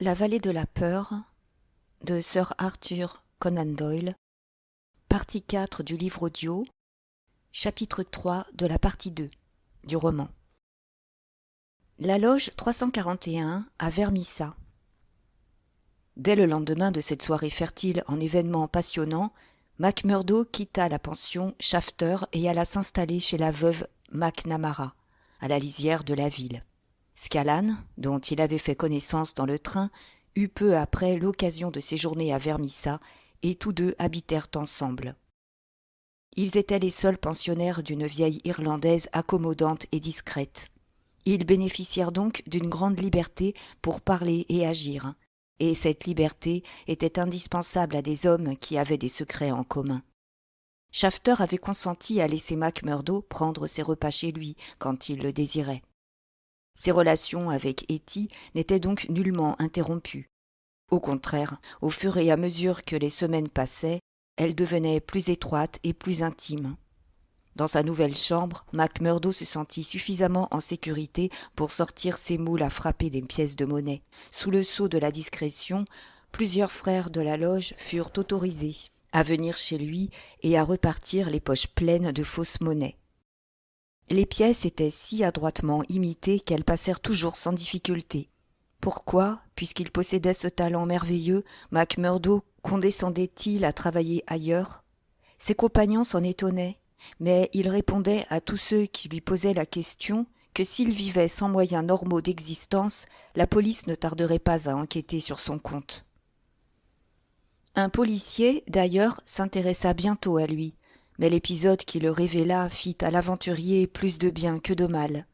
La vallée de la peur de Sir Arthur Conan Doyle, partie 4 du livre audio, chapitre 3 de la partie 2 du roman. La loge 341 à Vermissa. Dès le lendemain de cette soirée fertile en événements passionnants, McMurdo quitta la pension Shafter et alla s'installer chez la veuve McNamara, à la lisière de la ville. Scallan, dont il avait fait connaissance dans le train, eut peu après l'occasion de séjourner à Vermissa, et tous deux habitèrent ensemble. Ils étaient les seuls pensionnaires d'une vieille Irlandaise accommodante et discrète. Ils bénéficièrent donc d'une grande liberté pour parler et agir, et cette liberté était indispensable à des hommes qui avaient des secrets en commun. Shafter avait consenti à laisser McMurdo prendre ses repas chez lui quand il le désirait. Ses relations avec Hetty n'étaient donc nullement interrompues. Au contraire, au fur et à mesure que les semaines passaient, elles devenaient plus étroites et plus intimes. Dans sa nouvelle chambre, McMurdo se sentit suffisamment en sécurité pour sortir ses moules à frapper des pièces de monnaie. Sous le sceau de la discrétion, plusieurs frères de la loge furent autorisés à venir chez lui et à repartir les poches pleines de fausses monnaies. Les pièces étaient si adroitement imitées qu'elles passèrent toujours sans difficulté. Pourquoi, puisqu'il possédait ce talent merveilleux, McMurdo condescendait-il à travailler ailleurs ? Ses compagnons s'en étonnaient, mais il répondait à tous ceux qui lui posaient la question que s'il vivait sans moyens normaux d'existence, la police ne tarderait pas à enquêter sur son compte. Un policier, d'ailleurs, s'intéressa bientôt à lui, mais l'épisode qui le révéla fit à l'aventurier plus de bien que de mal.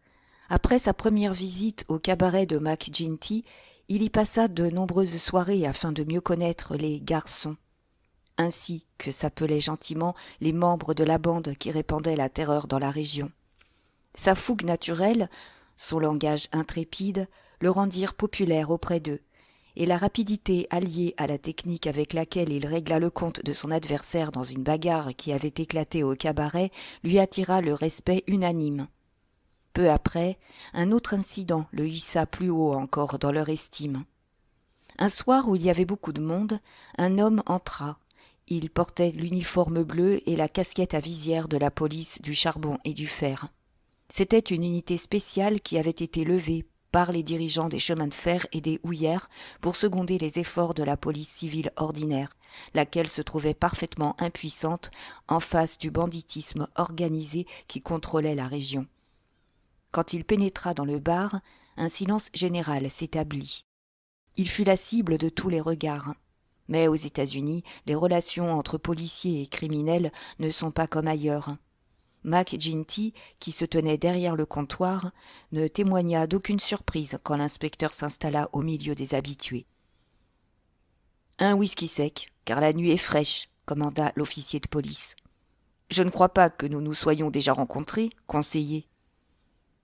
Après sa première visite au cabaret de McGinty, il y passa de nombreuses soirées afin de mieux connaître les garçons, ainsi que s'appelaient gentiment les membres de la bande qui répandait la terreur dans la région. Sa fougue naturelle, son langage intrépide, le rendirent populaire auprès d'eux, et la rapidité alliée à la technique avec laquelle il régla le compte de son adversaire dans une bagarre qui avait éclaté au cabaret lui attira le respect unanime. Peu après, un autre incident le hissa plus haut encore dans leur estime. Un soir où il y avait beaucoup de monde, un homme entra. Il portait l'uniforme bleu et la casquette à visière de la police du charbon et du fer. C'était une unité spéciale qui avait été levée par les dirigeants des chemins de fer et des houillères pour seconder les efforts de la police civile ordinaire, laquelle se trouvait parfaitement impuissante en face du banditisme organisé qui contrôlait la région. Quand il pénétra dans le bar, un silence général s'établit. Il fut la cible de tous les regards. Mais aux États-Unis, les relations entre policiers et criminels ne sont pas comme ailleurs. McGinty, qui se tenait derrière le comptoir, ne témoigna d'aucune surprise quand l'inspecteur s'installa au milieu des habitués. « Un whisky sec, car la nuit est fraîche », commanda l'officier de police. « Je ne crois pas que nous nous soyons déjà rencontrés, conseiller. »«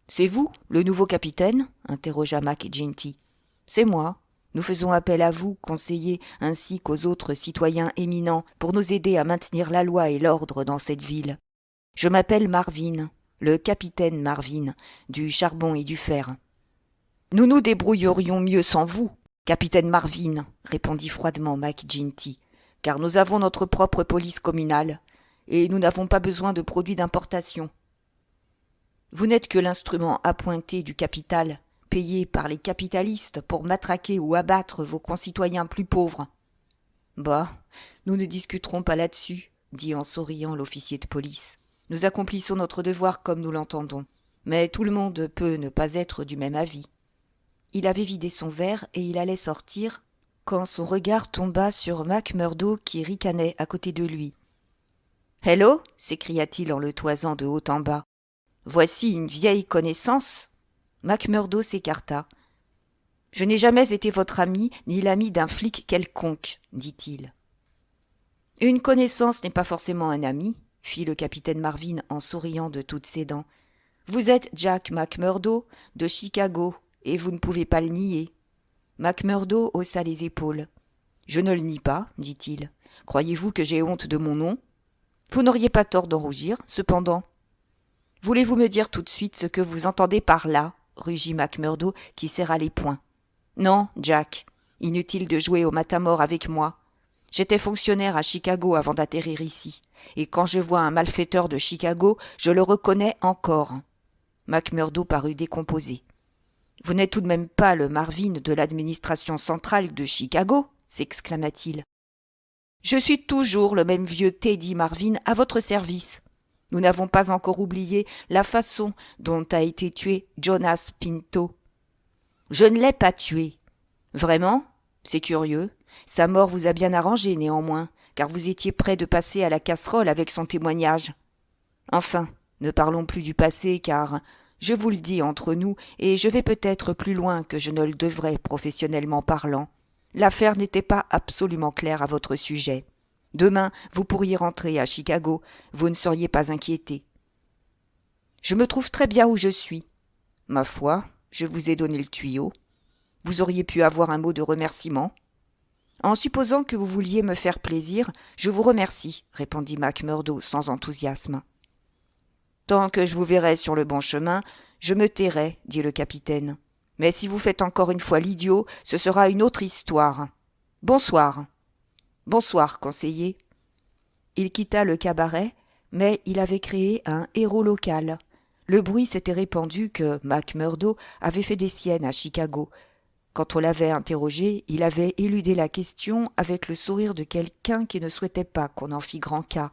C'est vous, le nouveau capitaine ?» interrogea McGinty. « C'est moi. Nous faisons appel à vous, conseiller, ainsi qu'aux autres citoyens éminents, pour nous aider à maintenir la loi et l'ordre dans cette ville. Je m'appelle Marvin, le capitaine Marvin, du charbon et du fer. »« Nous nous débrouillerions mieux sans vous, capitaine Marvin, » répondit froidement McGinty, « car nous avons notre propre police communale, et nous n'avons pas besoin de produits d'importation. Vous n'êtes que l'instrument appointé du capital, payé par les capitalistes pour matraquer ou abattre vos concitoyens plus pauvres. »« Bah, nous ne discuterons pas là-dessus, » dit en souriant l'officier de police. « Nous accomplissons notre devoir comme nous l'entendons, mais tout le monde peut ne pas être du même avis. » Il avait vidé son verre et il allait sortir, quand son regard tomba sur McMurdo qui ricanait à côté de lui. « Hello » s'écria-t-il en le toisant de haut en bas. « Voici une vieille connaissance ?» McMurdo s'écarta. « Je n'ai jamais été votre ami, ni l'ami d'un flic quelconque, » dit-il. « Une connaissance n'est pas forcément un ami, » fit le capitaine Marvin en souriant de toutes ses dents. « Vous êtes Jack McMurdo, de Chicago, et vous ne pouvez pas le nier. » McMurdo haussa les épaules. « Je ne le nie pas, » dit-il. « Croyez-vous que j'ai honte de mon nom ? Vous n'auriez pas tort d'en rougir, cependant. »« Voulez-vous me dire tout de suite ce que vous entendez par là ?» rugit McMurdo qui serra les poings. « Non, Jack, Inutile de jouer au matamor avec moi. J'étais fonctionnaire à Chicago avant d'atterrir ici, et quand je vois un malfaiteur de Chicago, je le reconnais encore. » McMurdo parut décomposé. « Vous n'êtes tout de même pas le Marvin de l'administration centrale de Chicago ?» s'exclama-t-il. « Je suis toujours le même vieux Teddy Marvin à votre service. Nous n'avons pas encore oublié la façon dont a été tué Jonas Pinto. »« Je ne l'ai pas tué. »« Vraiment ? C'est curieux. Sa mort vous a bien arrangé néanmoins, car vous étiez près de passer à la casserole avec son témoignage. Enfin, ne parlons plus du passé, car, je vous le dis entre nous, et je vais peut-être plus loin que je ne le devrais professionnellement parlant, l'affaire n'était pas absolument claire à votre sujet. Demain, vous pourriez rentrer à Chicago, vous ne seriez pas inquiété. Je me trouve très bien où je suis. Ma foi, je vous ai donné le tuyau. Vous auriez pu avoir un mot de remerciement. En supposant que vous vouliez me faire plaisir, je vous remercie, répondit McMurdo sans enthousiasme. Tant que je vous verrai sur le bon chemin, je me tairai, dit le capitaine. Mais si vous faites encore une fois l'idiot, ce sera une autre histoire. Bonsoir. Bonsoir, conseiller. Il quitta le cabaret, mais il avait créé un héros local. Le bruit s'était répandu que McMurdo avait fait des siennes à Chicago. Quand on l'avait interrogé, il avait éludé la question avec le sourire de quelqu'un qui ne souhaitait pas qu'on en fît grand cas.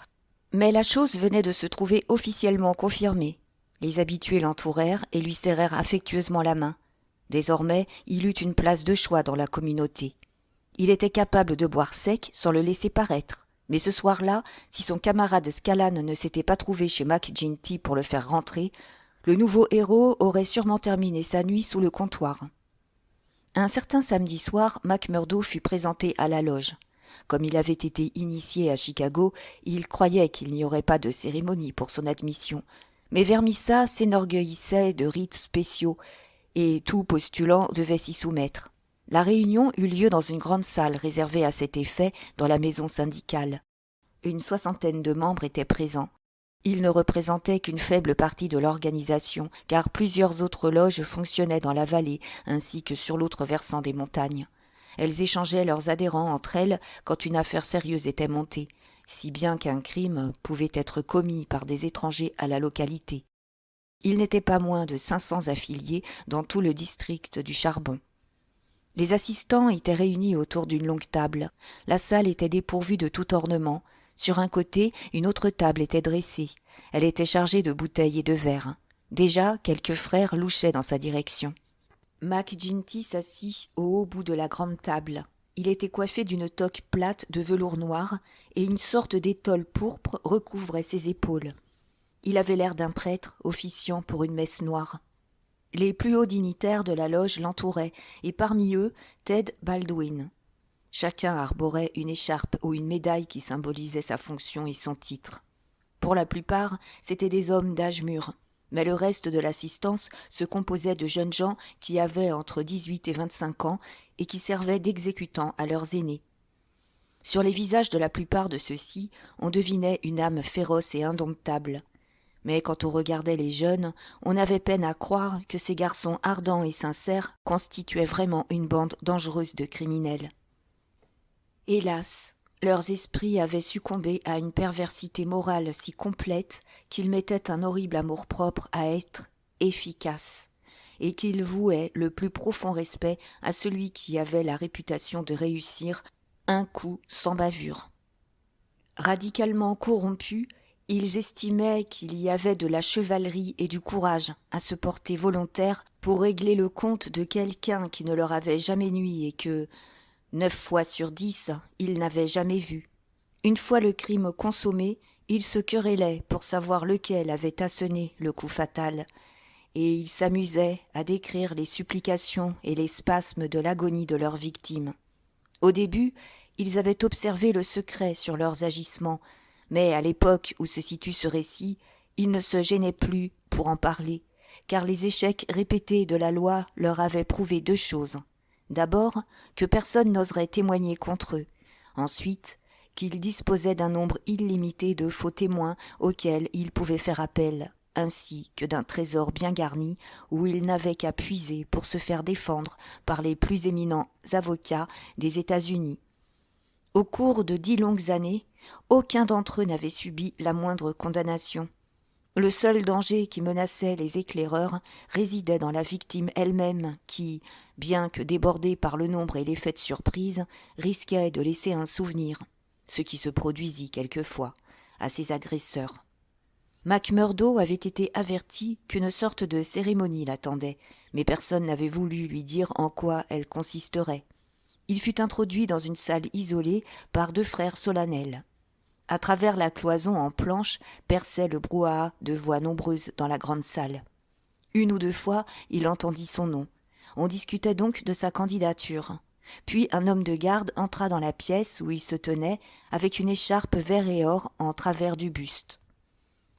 Mais la chose venait de se trouver officiellement confirmée. Les habitués l'entourèrent et lui serrèrent affectueusement la main. Désormais, il eut une place de choix dans la communauté. Il était capable de boire sec sans le laisser paraître. Mais ce soir-là, si son camarade Scalan ne s'était pas trouvé chez McGinty pour le faire rentrer, le nouveau héros aurait sûrement terminé sa nuit sous le comptoir. Un certain samedi soir, McMurdo fut présenté à la loge. Comme il avait été initié à Chicago, il croyait qu'il n'y aurait pas de cérémonie pour son admission. Mais Vermissa s'enorgueillissait de rites spéciaux, et tout postulant devait s'y soumettre. La réunion eut lieu dans une grande salle réservée à cet effet dans la maison syndicale. Une 60aine de membres étaient présents. Ils ne représentaient qu'une faible partie de l'organisation, car plusieurs autres loges fonctionnaient dans la vallée ainsi que sur l'autre versant des montagnes. Elles échangeaient leurs adhérents entre elles quand une affaire sérieuse était montée, si bien qu'un crime pouvait être commis par des étrangers à la localité. Il n'était pas moins de 500 affiliés dans tout le district du Charbon. Les assistants étaient réunis autour d'une longue table. La salle était dépourvue de tout ornement. Sur un côté, une autre table était dressée. Elle était chargée de bouteilles et de verres. Déjà, quelques frères louchaient dans sa direction. McGinty s'assit au haut bout de la grande table. Il était coiffé d'une toque plate de velours noir et une sorte d'étole pourpre recouvrait ses épaules. Il avait l'air d'un prêtre officiant pour une messe noire. Les plus hauts dignitaires de la loge l'entouraient, et parmi eux, Ted Baldwin. Chacun arborait une écharpe ou une médaille qui symbolisait sa fonction et son titre. Pour la plupart, c'étaient des hommes d'âge mûr, mais le reste de l'assistance se composait de jeunes gens qui avaient entre 18 et 25 ans et qui servaient d'exécutants à leurs aînés. Sur les visages de la plupart de ceux-ci, on devinait une âme féroce et indomptable. Mais quand on regardait les jeunes, on avait peine à croire que ces garçons ardents et sincères constituaient vraiment une bande dangereuse de criminels. Hélas, leurs esprits avaient succombé à une perversité morale si complète qu'ils mettaient un horrible amour-propre à être efficace, et qu'ils vouaient le plus profond respect à celui qui avait la réputation de réussir un coup sans bavure. Radicalement corrompus, ils estimaient qu'il y avait de la chevalerie et du courage à se porter volontaire pour régler le compte de quelqu'un qui ne leur avait jamais nui et que, 9 fois sur 10, ils n'avaient jamais vu. Une fois le crime consommé, ils se querellaient pour savoir lequel avait asséné le coup fatal, et ils s'amusaient à décrire les supplications et les spasmes de l'agonie de leurs victimes. Au début, ils avaient observé le secret sur leurs agissements, mais à l'époque où se situe ce récit, ils ne se gênaient plus pour en parler, car les échecs répétés de la loi leur avaient prouvé 2 choses. D'abord, que personne n'oserait témoigner contre eux. Ensuite, qu'ils disposaient d'un nombre illimité de faux témoins auxquels ils pouvaient faire appel, ainsi que d'un trésor bien garni où il n'avait qu'à puiser pour se faire défendre par les plus éminents avocats des États-Unis. Au cours de 10 longues années, aucun d'entre eux n'avait subi la moindre condamnation. Le seul danger qui menaçait les éclaireurs résidait dans la victime elle-même qui, bien que débordée par le nombre et l'effet de surprise, risquait de laisser un souvenir, ce qui se produisit quelquefois, à ses agresseurs. McMurdo avait été averti qu'une sorte de cérémonie l'attendait, mais personne n'avait voulu lui dire en quoi elle consisterait. Il fut introduit dans une salle isolée par 2 frères solennels. À travers la cloison en planche perçait le brouhaha de voix nombreuses dans la grande salle. 1 ou 2 fois, il entendit son nom. On discutait donc de sa candidature. Puis un homme de garde entra dans la pièce où il se tenait, avec une écharpe vert et or en travers du buste.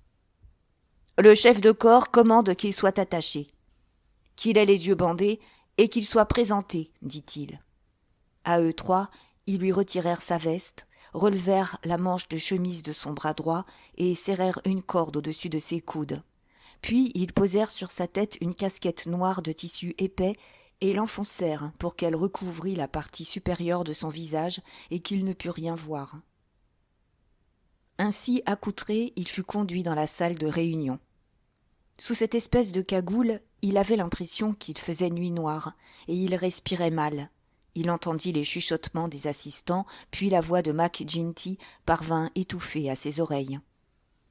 « Le chef de corps commande qu'il soit attaché. Qu'il ait les yeux bandés et qu'il soit présenté, dit-il. » À eux 3, ils lui retirèrent sa veste, relevèrent la manche de chemise de son bras droit et serrèrent une corde au-dessus de ses coudes. Puis ils posèrent sur sa tête une casquette noire de tissu épais et l'enfoncèrent pour qu'elle recouvrît la partie supérieure de son visage et qu'il ne pût rien voir. Ainsi accoutré, il fut conduit dans la salle de réunion. Sous cette espèce de cagoule, il avait l'impression qu'il faisait nuit noire et il respirait mal. Il entendit les chuchotements des assistants, puis la voix de Mac Ginty parvint étouffée à ses oreilles.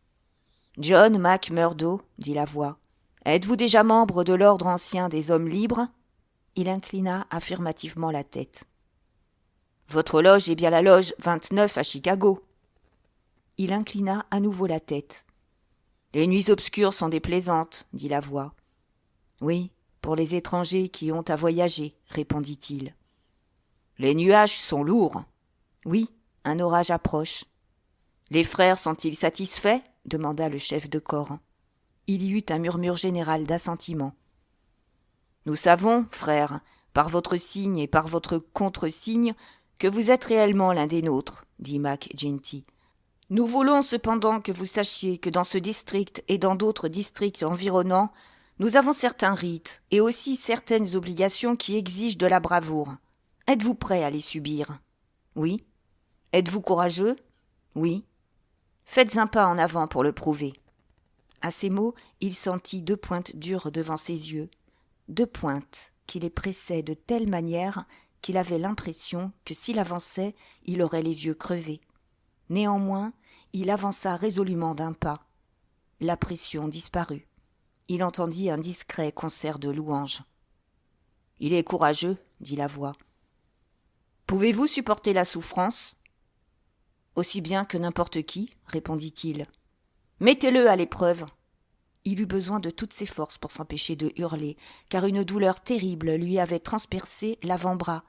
« John McMurdo, dit la voix, êtes-vous déjà membre de l'ordre ancien des hommes libres ?» Il inclina affirmativement la tête. « Votre loge est bien la loge 29 à Chicago. » Il inclina à nouveau la tête. « Les nuits obscures sont déplaisantes, dit la voix. »« Oui, pour les étrangers qui ont à voyager, répondit-il. » Les nuages sont lourds. Oui, un orage approche. Les frères sont-ils satisfaits ? Demanda le chef de corps. Il y eut un murmure général d'assentiment. Nous savons, frères, par votre signe et par votre contre-signe, que vous êtes réellement l'un des nôtres, dit Mac Ginty. Nous voulons cependant que vous sachiez que dans ce district et dans d'autres districts environnants, nous avons certains rites et aussi certaines obligations qui exigent de la bravoure. Êtes-vous prêt à les subir ? Oui. Êtes-vous courageux ? Oui. Faites un pas en avant pour le prouver. À ces mots, il sentit 2 pointes dures devant ses yeux, 2 pointes qui les pressaient de telle manière qu'il avait l'impression que s'il avançait, il aurait les yeux crevés. Néanmoins, il avança résolument d'un pas. La pression disparut. Il entendit un discret concert de louanges. « Il est courageux, dit la voix. Pouvez-vous supporter la souffrance ? Aussi bien que n'importe qui, répondit-il. Mettez-le à l'épreuve. Il eut besoin de toutes ses forces pour s'empêcher de hurler, car une douleur terrible lui avait transpercé l'avant-bras.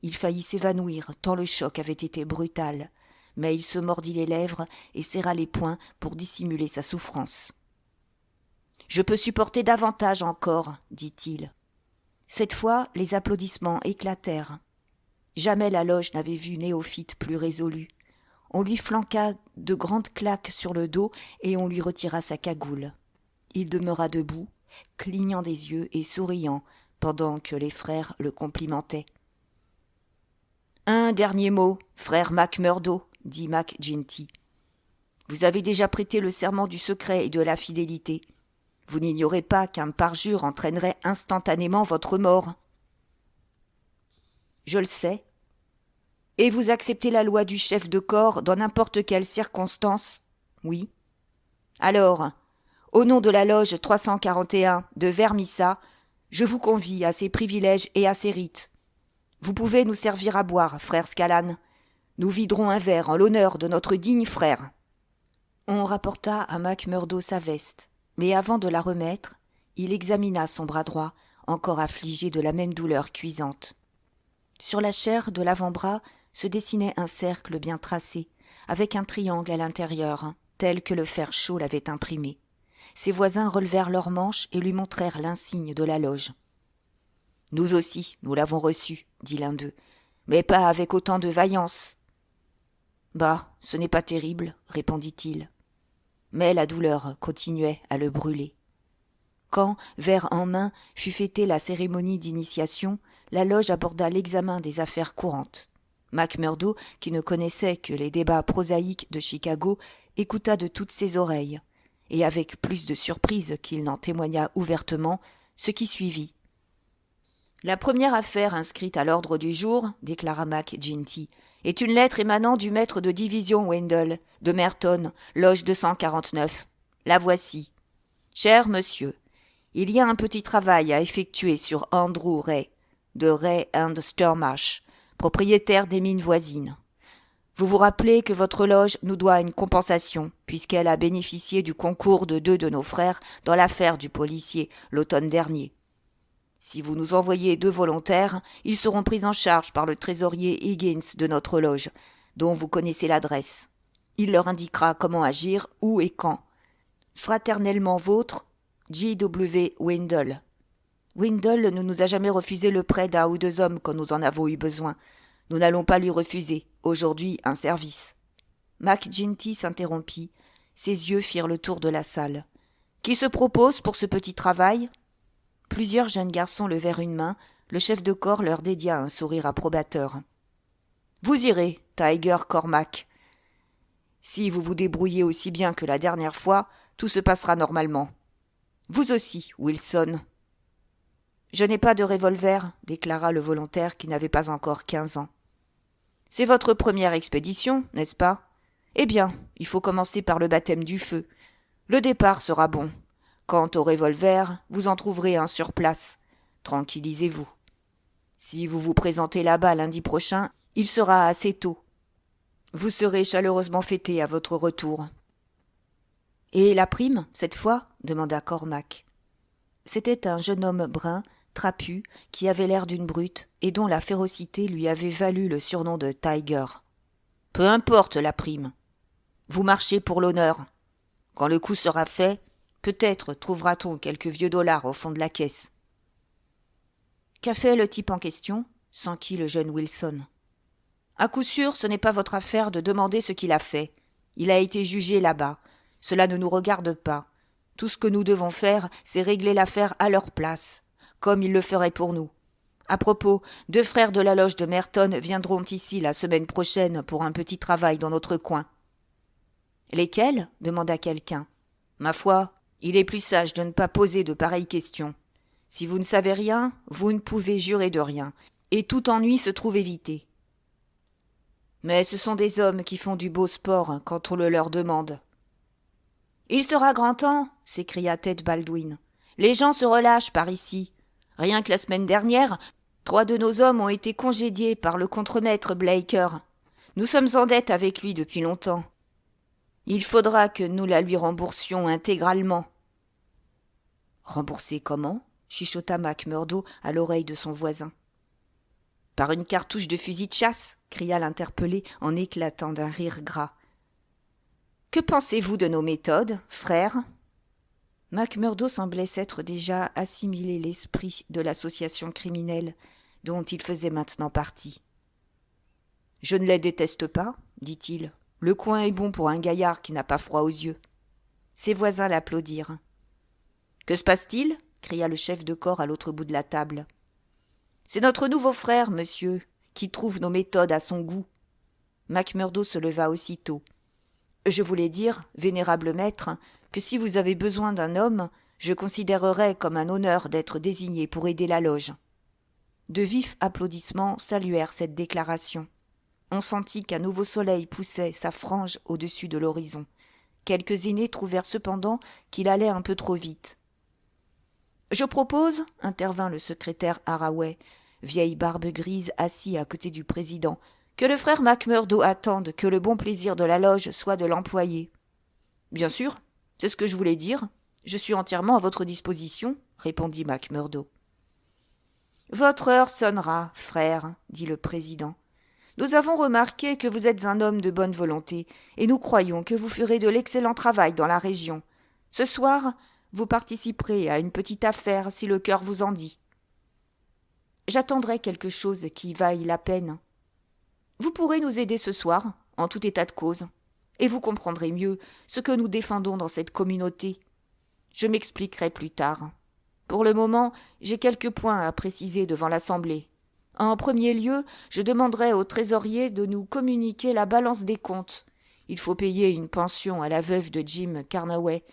Il faillit s'évanouir, tant le choc avait été brutal, mais il se mordit les lèvres et serra les poings pour dissimuler sa souffrance. « Je peux supporter davantage encore, dit-il. » Cette fois, les applaudissements éclatèrent. Jamais la loge n'avait vu néophyte plus résolu. On lui flanqua de grandes claques sur le dos et on lui retira sa cagoule. Il demeura debout, clignant des yeux et souriant, pendant que les frères le complimentaient. « Un dernier mot, frère McMurdo, dit Mac Ginty. Vous avez déjà prêté le serment du secret et de la fidélité. Vous n'ignorez pas qu'un parjure entraînerait instantanément votre mort. »« Je le sais. » Et vous acceptez la loi du chef de corps dans n'importe quelle circonstance ? Oui. Alors, au nom de la loge 341 de Vermissa, je vous convie à ces privilèges et à ces rites. Vous pouvez nous servir à boire, frère Scalan. Nous viderons un verre en l'honneur de notre digne frère. On rapporta à McMurdo sa veste, mais avant de la remettre, il examina son bras droit, encore affligé de la même douleur cuisante. Sur la chair de l'avant-bras se dessinait un cercle bien tracé, avec un triangle à l'intérieur, tel que le fer chaud l'avait imprimé. Ses voisins relevèrent leurs manches et lui montrèrent l'insigne de la loge. « Nous aussi, nous l'avons reçu, dit l'un d'eux, mais pas avec autant de vaillance. »« Bah, ce n'est pas terrible, répondit-il. mais la douleur continuait à le brûler. Quand, verre en main, fut fêtée la cérémonie d'initiation, la loge aborda l'examen des affaires courantes. McMurdo, qui ne connaissait que les débats prosaïques de Chicago, écouta de toutes ses oreilles, et avec plus de surprise qu'il n'en témoigna ouvertement, ce qui suivit. « La première affaire inscrite à l'ordre du jour, déclara McGinty, est une lettre émanant du maître de division Wendell, de Merton, loge 249. La voici. Cher monsieur, il y a un petit travail à effectuer sur Andrew Ray, de Ray and Sturmarsh, propriétaire des mines voisines. Vous vous rappelez que votre loge nous doit une compensation, puisqu'elle a bénéficié du concours de 2 de nos frères dans l'affaire du policier l'automne dernier. Si vous nous envoyez 2 volontaires, ils seront pris en charge par le trésorier Higgins de notre loge, dont vous connaissez l'adresse. Il leur indiquera comment agir, où et quand. Fraternellement vôtre, J.W. Wendell. Wendell ne nous a jamais refusé le prêt d'1 ou 2 hommes quand nous en avons eu besoin. Nous n'allons pas lui refuser, aujourd'hui, un service. McGinty s'interrompit. Ses yeux firent le tour de la salle. Qui se propose pour ce petit travail ? Plusieurs jeunes garçons levèrent une main. Le chef de corps leur dédia un sourire approbateur. Vous irez, Tiger Cormac. Si vous vous débrouillez aussi bien que la dernière fois, tout se passera normalement. Vous aussi, Wilson. Je n'ai pas de revolver, déclara le volontaire qui n'avait pas encore 15 ans. C'est votre première expédition, n'est-ce pas ? Eh bien, il faut commencer par le baptême du feu. Le départ sera bon. Quant au revolver, vous en trouverez un sur place. Tranquillisez-vous. Si vous vous présentez là-bas lundi prochain, il sera assez tôt. Vous serez chaleureusement fêté à votre retour. « Et la prime, cette fois ?» demanda Cormac. C'était un jeune homme brun, trapu, qui avait l'air d'une brute et dont la férocité lui avait valu le surnom de Tiger. « Peu importe la prime. Vous marchez pour l'honneur. Quand le coup sera fait, peut-être trouvera-t-on quelques vieux dollars au fond de la caisse. » Qu'a fait le type en question ? S'enquit le jeune Wilson. À coup sûr, ce n'est pas votre affaire de demander ce qu'il a fait. Il a été jugé là-bas. Cela ne nous regarde pas. Tout ce que nous devons faire, c'est régler l'affaire à leur place, comme ils le feraient pour nous. À propos, 2 frères de la loge de Merton viendront ici la semaine prochaine pour un petit travail dans notre coin. « Lesquels ?» demanda quelqu'un. « Ma foi, il est plus sage de ne pas poser de pareilles questions. Si vous ne savez rien, vous ne pouvez jurer de rien, et tout ennui se trouve évité. Mais ce sont des hommes qui font du beau sport quand on le leur demande. »« Il sera grand temps !» s'écria Ted Baldwin. « Les gens se relâchent par ici. Rien que la semaine dernière, 3 de nos hommes ont été congédiés par le contremaître Blaker. Nous sommes en dette avec lui depuis longtemps. Il faudra que nous la lui remboursions intégralement. »« Rembourser comment ?» chuchota McMurdo à l'oreille de son voisin. « Par une cartouche de fusil de chasse !» cria l'interpellé en éclatant d'un rire gras. « Que pensez-vous de nos méthodes, frère ?» McMurdo semblait s'être déjà assimilé l'esprit de l'association criminelle dont il faisait maintenant partie. « Je ne les déteste pas, dit-il. Le coin est bon pour un gaillard qui n'a pas froid aux yeux. » Ses voisins l'applaudirent. « Que se passe-t-il » cria le chef de corps à l'autre bout de la table. « C'est notre nouveau frère, monsieur, qui trouve nos méthodes à son goût. » McMurdo se leva aussitôt. « Je voulais dire, vénérable maître, que si vous avez besoin d'un homme, je considérerais comme un honneur d'être désigné pour aider la loge. » De vifs applaudissements saluèrent cette déclaration. On sentit qu'un nouveau soleil poussait sa frange au-dessus de l'horizon. Quelques aînés trouvèrent cependant qu'il allait un peu trop vite. « Je propose, » intervint le secrétaire Haraway, vieille barbe grise assis à côté du président, « que le frère McMurdo attende que le bon plaisir de la loge soit de l'employer. »« Bien sûr, c'est ce que je voulais dire. Je suis entièrement à votre disposition, » répondit McMurdo. « Votre heure sonnera, frère, » dit le président. « Nous avons remarqué que vous êtes un homme de bonne volonté, et nous croyons que vous ferez de l'excellent travail dans la région. Ce soir, vous participerez à une petite affaire si le cœur vous en dit. J'attendrai quelque chose qui vaille la peine. Vous pourrez nous aider ce soir, en tout état de cause. et vous comprendrez mieux ce que nous défendons dans cette communauté. Je m'expliquerai plus tard. Pour le moment, j'ai quelques points à préciser devant l'Assemblée. En premier lieu, je demanderai au trésorier de nous communiquer la balance des comptes. Il faut payer une pension à la veuve de Jim Carnaway.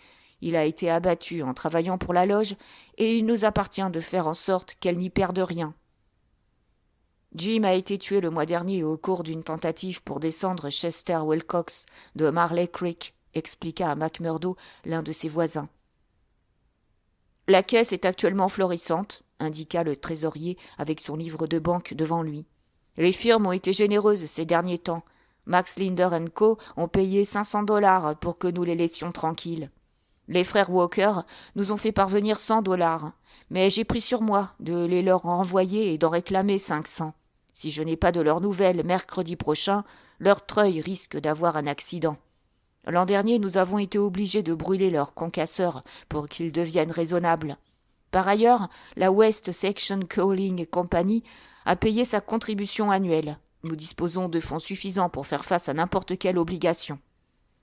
Il a été abattu en travaillant pour la loge et il nous appartient de faire en sorte qu'elle n'y perde rien. Jim a été tué le mois dernier au cours d'une tentative pour descendre Chester Wilcox de Marley Creek, expliqua à McMurdo l'un de ses voisins. La caisse est actuellement florissante, indiqua le trésorier avec son livre de banque devant lui. Les firmes ont été généreuses ces derniers temps. Max Linder & Co. ont payé $500 pour que nous les laissions tranquilles. Les frères Walker nous ont fait parvenir $100, mais j'ai pris sur moi de les leur renvoyer et d'en réclamer 500. Si je n'ai pas de leurs nouvelles mercredi prochain, leur treuil risque d'avoir un accident. L'an dernier, nous avons été obligés de brûler leurs concasseurs pour qu'ils deviennent raisonnables. Par ailleurs, la West Section Coaling Company a payé sa contribution annuelle. Nous disposons de fonds suffisants pour faire face à n'importe quelle obligation.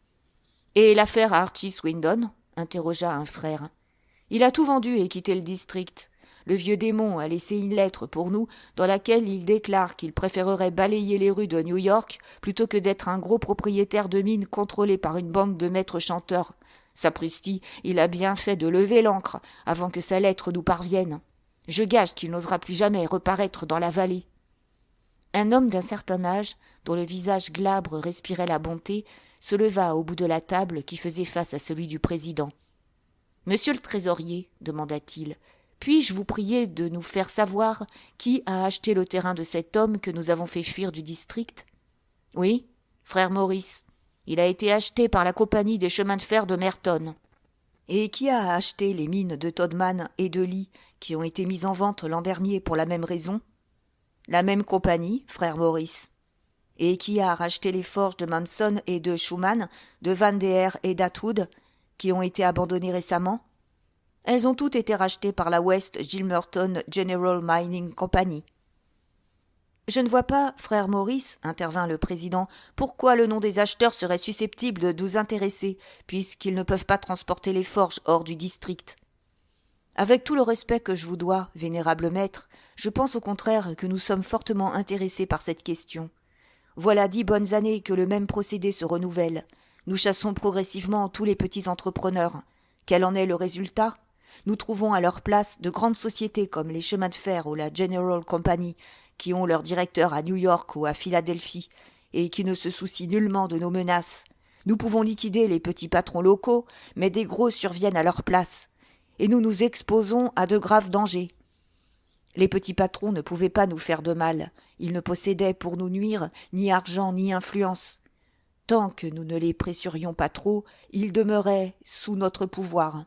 « Et l'affaire Archie Swindon ?» interrogea un frère. « Il a tout vendu et quitté le district. Le vieux démon a laissé une lettre pour nous dans laquelle il déclare qu'il préférerait balayer les rues de New York plutôt que d'être un gros propriétaire de mine contrôlé par une bande de maîtres chanteurs. Sapristi, il a bien fait de lever l'ancre avant que sa lettre nous parvienne. Je gage qu'il n'osera plus jamais reparaître dans la vallée. » Un homme d'un certain âge, dont le visage glabre respirait la bonté, se leva au bout de la table qui faisait face à celui du président. « Monsieur le trésorier, demanda-t-il, puis-je vous prier de nous faire savoir qui a acheté le terrain de cet homme que nous avons fait fuir du district ? » ?»« Oui, frère Maurice. Il a été acheté par la compagnie des chemins de fer de Merton. »« Et qui a acheté les mines de Todman et de Lee qui ont été mises en vente l'an dernier pour la même raison ? » ?»« La même compagnie, frère Maurice. »« Et qui a racheté les forges de Manson et de Schumann, de Van Der et d'Atwood, qui ont été abandonnées récemment ? » ?»« Elles ont toutes été rachetées par la West Gilmerton General Mining Company. »« Je ne vois pas, frère Maurice, intervint le président, pourquoi le nom des acheteurs serait susceptible de nous intéresser, puisqu'ils ne peuvent pas transporter les forges hors du district. Avec tout le respect que je vous dois, vénérable maître, je pense au contraire que nous sommes fortement intéressés par cette question. Voilà 10 bonnes années que le même procédé se renouvelle. Nous chassons progressivement tous les petits entrepreneurs. Quel en est le résultat ? Nous trouvons à leur place de grandes sociétés comme les chemins de fer ou la General Company, qui ont leur directeur à New York ou à Philadelphie, et qui ne se soucient nullement de nos menaces. Nous pouvons liquider les petits patrons locaux, mais des gros surviennent à leur place. Et nous nous exposons à de graves dangers. Les petits patrons ne pouvaient pas nous faire de mal. Ils ne possédaient pour nous nuire ni argent ni influence. Tant que nous ne les pressurions pas trop, ils demeuraient sous notre pouvoir.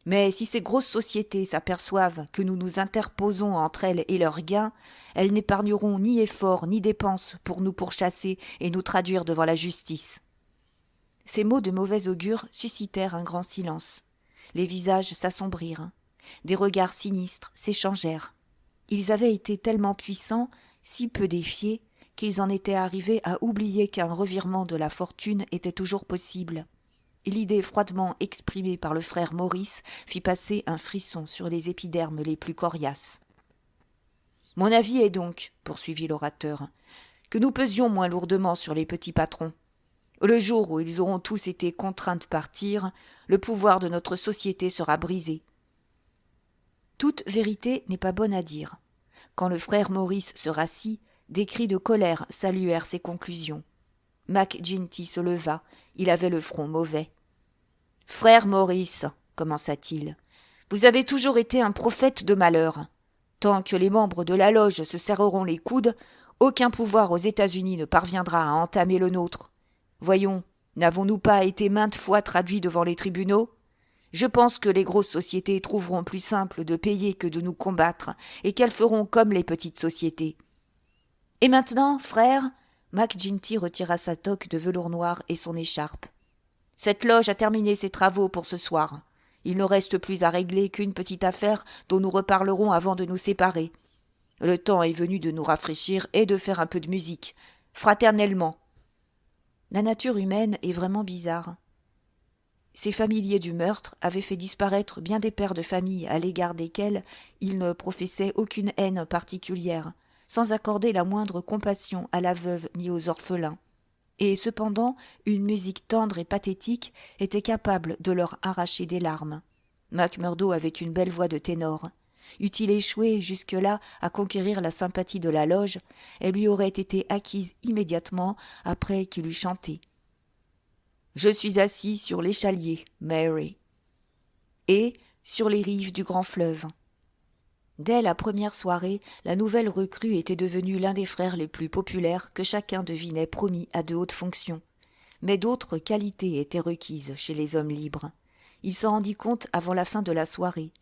Mais si ces grosses sociétés s'aperçoivent que nous nous interposons entre elles et leurs gains, elles n'épargneront ni efforts ni dépenses pour nous pourchasser et nous traduire devant la justice. » Ces mots de mauvais augure suscitèrent un grand silence. Les visages s'assombrirent. Des regards sinistres s'échangèrent. Ils avaient été tellement puissants, si peu défiés, qu'ils en étaient arrivés à oublier qu'un revirement de la fortune était toujours possible. L'idée froidement exprimée par le frère Maurice fit passer un frisson sur les épidermes les plus coriaces. « Mon avis est donc, poursuivit l'orateur, que nous pesions moins lourdement sur les petits patrons. Le jour où ils auront tous été contraints de partir, le pouvoir de notre société sera brisé. » Toute vérité n'est pas bonne à dire. Quand le frère Maurice se rassit, des cris de colère saluèrent ses conclusions. McGinty se leva, il avait le front mauvais. « Frère Maurice, commença-t-il, vous avez toujours été un prophète de malheur. Tant que les membres de la loge se serreront les coudes, aucun pouvoir aux États-Unis ne parviendra à entamer le nôtre. Voyons, n'avons-nous pas été maintes fois traduits devant les tribunaux ? Je pense que les grosses sociétés trouveront plus simple de payer que de nous combattre, et qu'elles feront comme les petites sociétés. Et maintenant, frère, McGinty retira sa toque de velours noir et son écharpe. Cette loge a terminé ses travaux pour ce soir. Il ne reste plus à régler qu'une petite affaire dont nous reparlerons avant de nous séparer. Le temps est venu de nous rafraîchir et de faire un peu de musique, fraternellement. La nature humaine est vraiment bizarre. Ces familiers du meurtre avaient fait disparaître bien des pères de famille à l'égard desquels ils ne professaient aucune haine particulière, sans accorder la moindre compassion à la veuve ni aux orphelins. Et cependant, une musique tendre et pathétique était capable de leur arracher des larmes. Macmurdo avait une belle voix de ténor. Eût-il échoué jusque-là à conquérir la sympathie de la loge, elle lui aurait été acquise immédiatement après qu'il eut chanté. « Je suis assis sur l'échalier, Mary. » Et sur les rives du grand fleuve. Dès la première soirée, la nouvelle recrue était devenue l'un des frères les plus populaires que chacun devinait promis à de hautes fonctions. Mais d'autres qualités étaient requises chez les hommes libres. Il s'en rendit compte avant la fin de la soirée.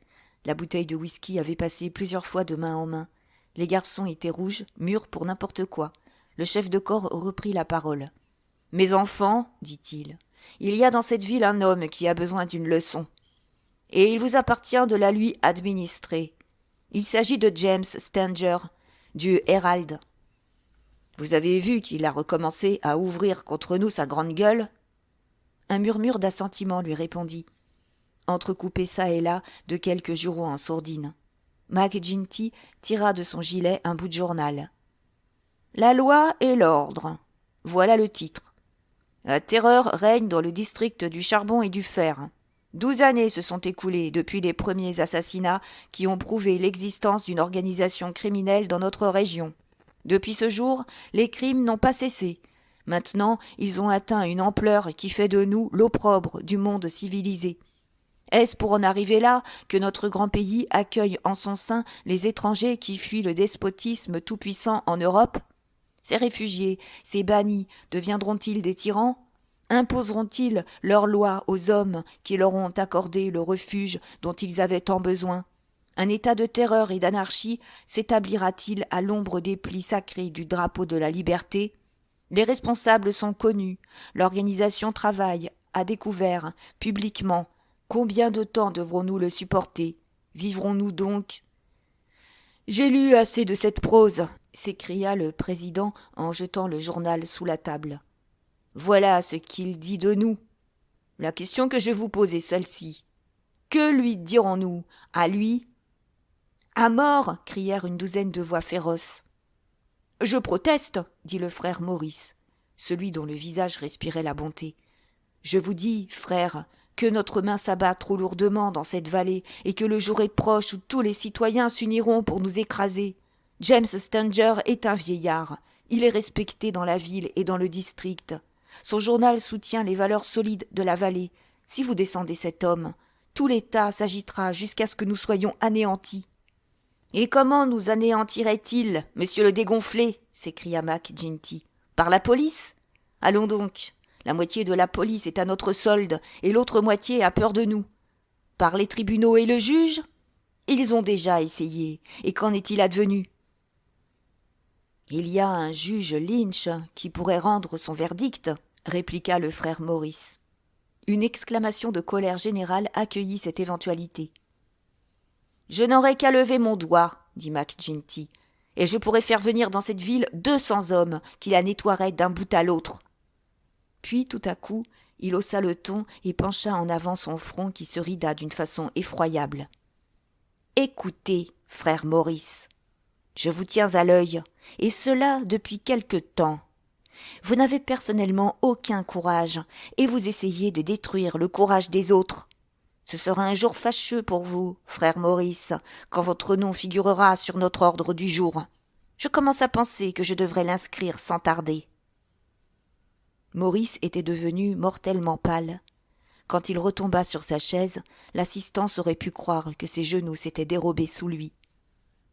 La bouteille de whisky avait passé plusieurs fois de main en main. Les garçons étaient rouges, mûrs pour n'importe quoi. Le chef de corps reprit la parole. « Mes enfants, dit-il, il y a dans cette ville un homme qui a besoin d'une leçon. Et il vous appartient de la lui administrer. Il s'agit de James Stanger, du Herald. Vous avez vu qu'il a recommencé à ouvrir contre nous sa grande gueule ?» Un murmure d'assentiment lui répondit, entrecoupé çà et là de quelques jurons en sourdine. McGinty tira de son gilet un bout de journal. « La loi et l'ordre. Voilà le titre. La terreur règne dans le district du charbon et du fer. 12 années se sont écoulées depuis les premiers assassinats qui ont prouvé l'existence d'une organisation criminelle dans notre région. Depuis ce jour, les crimes n'ont pas cessé. Maintenant, ils ont atteint une ampleur qui fait de nous l'opprobre du monde civilisé. Est-ce pour en arriver là que notre grand pays accueille en son sein les étrangers qui fuient le despotisme tout-puissant en Europe ? Ces réfugiés, ces bannis, deviendront-ils des tyrans ? Imposeront-ils leurs lois aux hommes qui leur ont accordé le refuge dont ils avaient tant besoin ? Un état de terreur et d'anarchie s'établira-t-il à l'ombre des plis sacrés du drapeau de la liberté ? Les responsables sont connus, l'organisation travaille, à découvert, publiquement. Combien de temps devrons-nous le supporter ? Vivrons-nous donc ? J'ai lu assez de cette prose, s'écria le président en jetant le journal sous la table. Voilà ce qu'il dit de nous. La question que je vous pose est celle-ci. Que lui dirons-nous, à lui ? À mort ! Crièrent une douzaine de voix féroces. Je proteste, dit le frère Maurice, celui dont le visage respirait la bonté. Je vous dis, frère, que notre main s'abat trop lourdement dans cette vallée et que le jour est proche où tous les citoyens s'uniront pour nous écraser. James Stanger est un vieillard. Il est respecté dans la ville et dans le district. Son journal soutient les valeurs solides de la vallée. Si vous descendez cet homme, tout l'État s'agitera jusqu'à ce que nous soyons anéantis. « Et comment nous anéantirait-il, monsieur le dégonflé ?» s'écria McGinty. « Par la police ? Allons donc. La moitié de la police est à notre solde et l'autre moitié a peur de nous. Par les tribunaux et le juge ? Ils ont déjà essayé. Et qu'en est-il advenu ? Il y a un juge Lynch qui pourrait rendre son verdict, répliqua le frère Maurice. Une exclamation de colère générale accueillit cette éventualité. Je n'aurais qu'à lever mon doigt, dit McGinty, et je pourrais faire venir dans cette ville 200 hommes qui la nettoieraient d'un bout à l'autre. Puis, tout à coup, il haussa le ton et pencha en avant son front qui se rida d'une façon effroyable. « Écoutez, frère Maurice, je vous tiens à l'œil, et cela depuis quelque temps. Vous n'avez personnellement aucun courage, et vous essayez de détruire le courage des autres. Ce sera un jour fâcheux pour vous, frère Maurice, quand votre nom figurera sur notre ordre du jour. Je commence à penser que je devrais l'inscrire sans tarder. » Maurice était devenu mortellement pâle. Quand il retomba sur sa chaise, l'assistance aurait pu croire que ses genoux s'étaient dérobés sous lui.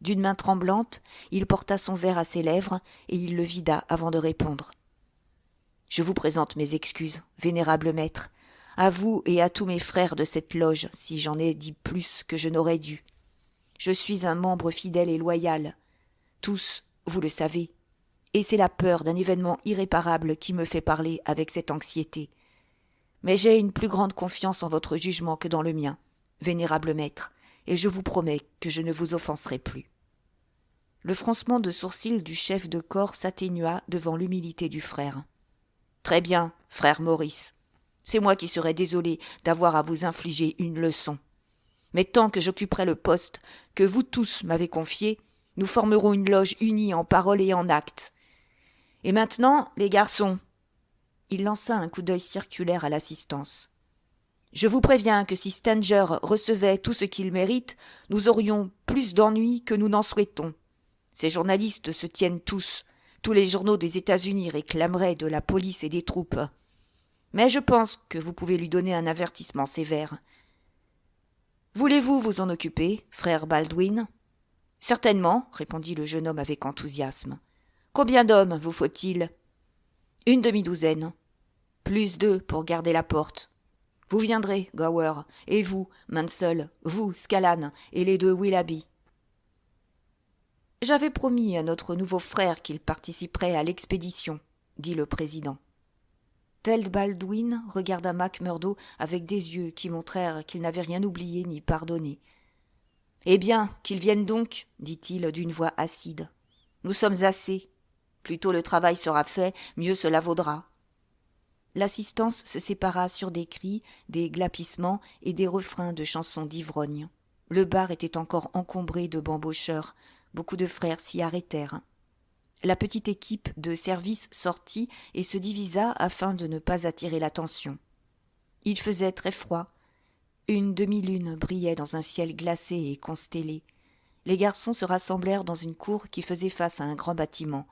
D'une main tremblante, il porta son verre à ses lèvres et il le vida avant de répondre. « Je vous présente mes excuses, vénérable maître, à vous et à tous mes frères de cette loge, si j'en ai dit plus que je n'aurais dû. Je suis un membre fidèle et loyal. Tous, vous le savez. Et c'est la peur d'un événement irréparable qui me fait parler avec cette anxiété. Mais j'ai une plus grande confiance en votre jugement que dans le mien, vénérable maître, et je vous promets que je ne vous offenserai plus. » Le froncement de sourcils du chef de corps s'atténua devant l'humilité du frère. Très bien, frère Maurice. C'est moi qui serais désolé d'avoir à vous infliger une leçon. Mais tant que j'occuperai le poste que vous tous m'avez confié, nous formerons une loge unie en parole et en actes. Et maintenant, les garçons, il lança un coup d'œil circulaire à l'assistance. Je vous préviens que si Stanger recevait tout ce qu'il mérite, nous aurions plus d'ennuis que nous n'en souhaitons. Ces journalistes se tiennent tous. Tous les journaux des États-Unis réclameraient de la police et des troupes. Mais je pense que vous pouvez lui donner un avertissement sévère. Voulez-vous vous en occuper, frère Baldwin ? Certainement, répondit le jeune homme avec enthousiasme. Combien d'hommes vous faut-il ? Une demi-douzaine. Plus 2 pour garder la porte. Vous viendrez, Gower, et vous, Mansell, vous, Scallan, et les 2 Willoughby. J'avais promis à notre nouveau frère qu'il participerait à l'expédition, dit le président. Ted Baldwin regarda Macmurdo avec des yeux qui montrèrent qu'il n'avait rien oublié ni pardonné. « Eh bien, qu'ils viennent donc, dit-il d'une voix acide. Nous sommes assez. Plus tôt le travail sera fait, mieux cela vaudra. » L'assistance se sépara sur des cris, des glapissements et des refrains de chansons d'ivrogne. Le bar était encore encombré de bambocheurs. Beaucoup de frères s'y arrêtèrent. La petite équipe de service sortit et se divisa afin de ne pas attirer l'attention. Il faisait très froid. Une demi-lune brillait dans un ciel glacé et constellé. Les garçons se rassemblèrent dans une cour qui faisait face à un grand bâtiment.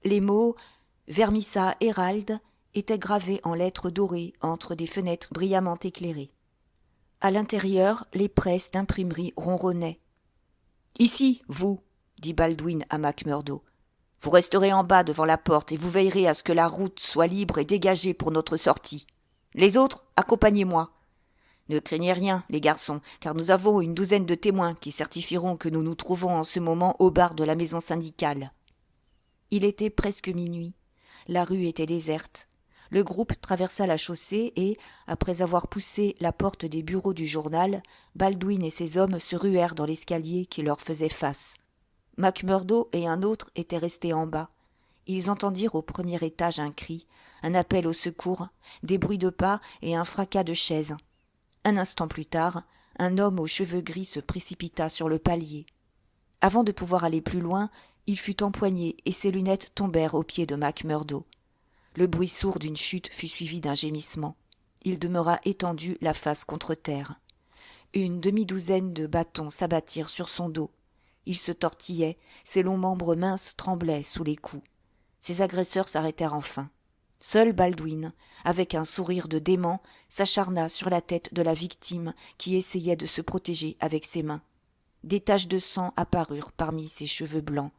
Les mots « Vermissa Herald » étaient gravés en lettres dorées entre des fenêtres brillamment éclairées. À l'intérieur, les presses d'imprimerie ronronnaient. « Ici, vous !» dit Baldwin à Macmurdo. « Vous resterez en bas devant la porte et vous veillerez à ce que la route soit libre et dégagée pour notre sortie. Les autres, accompagnez-moi. Ne craignez rien, les garçons, car nous avons une douzaine de témoins qui certifieront que nous nous trouvons en ce moment au bar de la maison syndicale. » Il était presque minuit. La rue était déserte. Le groupe traversa la chaussée et, après avoir poussé la porte des bureaux du journal, Baldwin et ses hommes se ruèrent dans l'escalier qui leur faisait face. Macmurdo et un autre étaient restés en bas. Ils entendirent au premier étage un cri, un appel au secours, des bruits de pas et un fracas de chaises. Un instant plus tard, un homme aux cheveux gris se précipita sur le palier. Avant de pouvoir aller plus loin, il fut empoigné et ses lunettes tombèrent aux pieds de Macmurdo. Le bruit sourd d'une chute fut suivi d'un gémissement. Il demeura étendu, la face contre terre. Une demi-douzaine de bâtons s'abattirent sur son dos. Il se tortillait, ses longs membres minces tremblaient sous les coups. Ses agresseurs s'arrêtèrent enfin. Seul Baldwin, avec un sourire de dément, s'acharna sur la tête de la victime qui essayait de se protéger avec ses mains. Des taches de sang apparurent parmi ses cheveux blancs.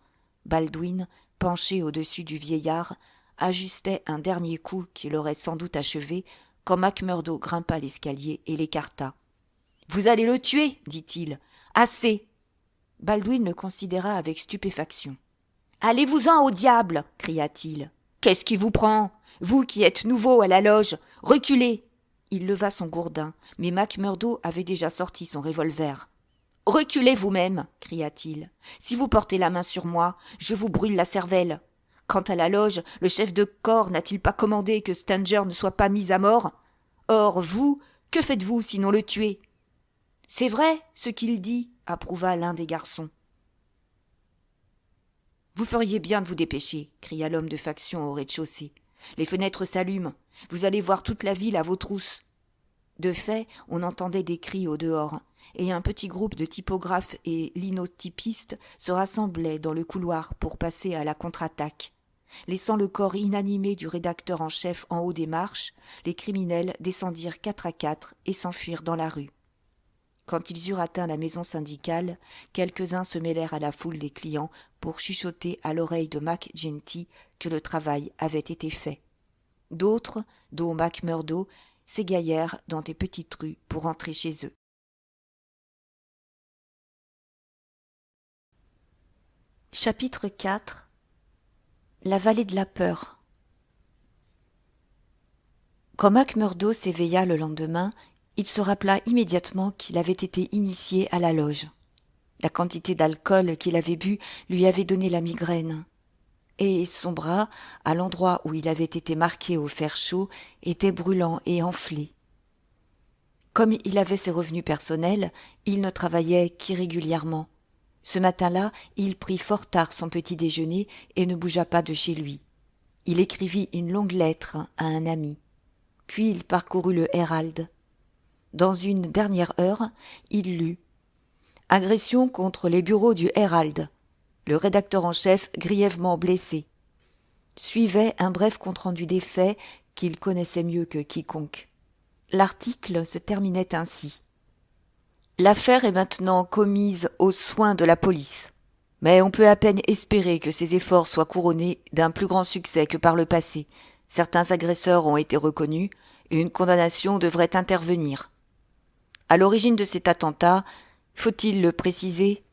Baldwin, penché au-dessus du vieillard, ajustait un dernier coup qui l'aurait sans doute achevé quand Macmurdo grimpa l'escalier et l'écarta. « Vous allez le tuer, dit-il. Assez !» Baldwin le considéra avec stupéfaction. « Allez-vous-en au diable !» cria-t-il. « Qu'est-ce qui vous prend ? Vous qui êtes nouveau à la loge, reculez !» Il leva son gourdin, mais Macmurdo avait déjà sorti son revolver. « Reculez vous-même !» cria-t-il. « Si vous portez la main sur moi, je vous brûle la cervelle. Quant à la loge, le chef de corps n'a-t-il pas commandé que Stanger ne soit pas mis à mort ? Or, vous, que faites-vous sinon le tuer ? » « C'est vrai, ce qu'il dit, » approuva l'un des garçons. « Vous feriez bien de vous dépêcher, » cria l'homme de faction au rez-de-chaussée. « Les fenêtres s'allument, vous allez voir toute la ville à vos trousses. » De fait, on entendait des cris au dehors, et un petit groupe de typographes et linotypistes se rassemblait dans le couloir pour passer à la contre-attaque. Laissant le corps inanimé du rédacteur en chef en haut des marches, les criminels descendirent 4 à 4 et s'enfuirent dans la rue. Quand ils eurent atteint la maison syndicale, quelques-uns se mêlèrent à la foule des clients pour chuchoter à l'oreille de Mac Ginty que le travail avait été fait. D'autres, dont Macmurdo, s'égaillèrent dans des petites rues pour rentrer chez eux. Chapitre 4 La vallée de la peur. Quand Macmurdo s'éveilla le lendemain, il se rappela immédiatement qu'il avait été initié à la loge. La quantité d'alcool qu'il avait bu lui avait donné la migraine. et son bras, à l'endroit où il avait été marqué au fer chaud, était brûlant et enflé. Comme il avait ses revenus personnels, il ne travaillait qu'irrégulièrement. Ce matin-là, il prit fort tard son petit déjeuner et ne bougea pas de chez lui. Il écrivit une longue lettre à un ami. Puis il parcourut le Herald. Dans une dernière heure, il lut « Agression contre les bureaux du Herald. Le rédacteur en chef grièvement blessé. » Suivait un bref compte-rendu des faits qu'il connaissait mieux que quiconque. L'article se terminait ainsi. L'affaire est maintenant commise aux soins de la police. Mais on peut à peine espérer que ces efforts soient couronnés d'un plus grand succès que par le passé. Certains agresseurs ont été reconnus et une condamnation devrait intervenir. À l'origine de cet attentat, faut-il le préciser,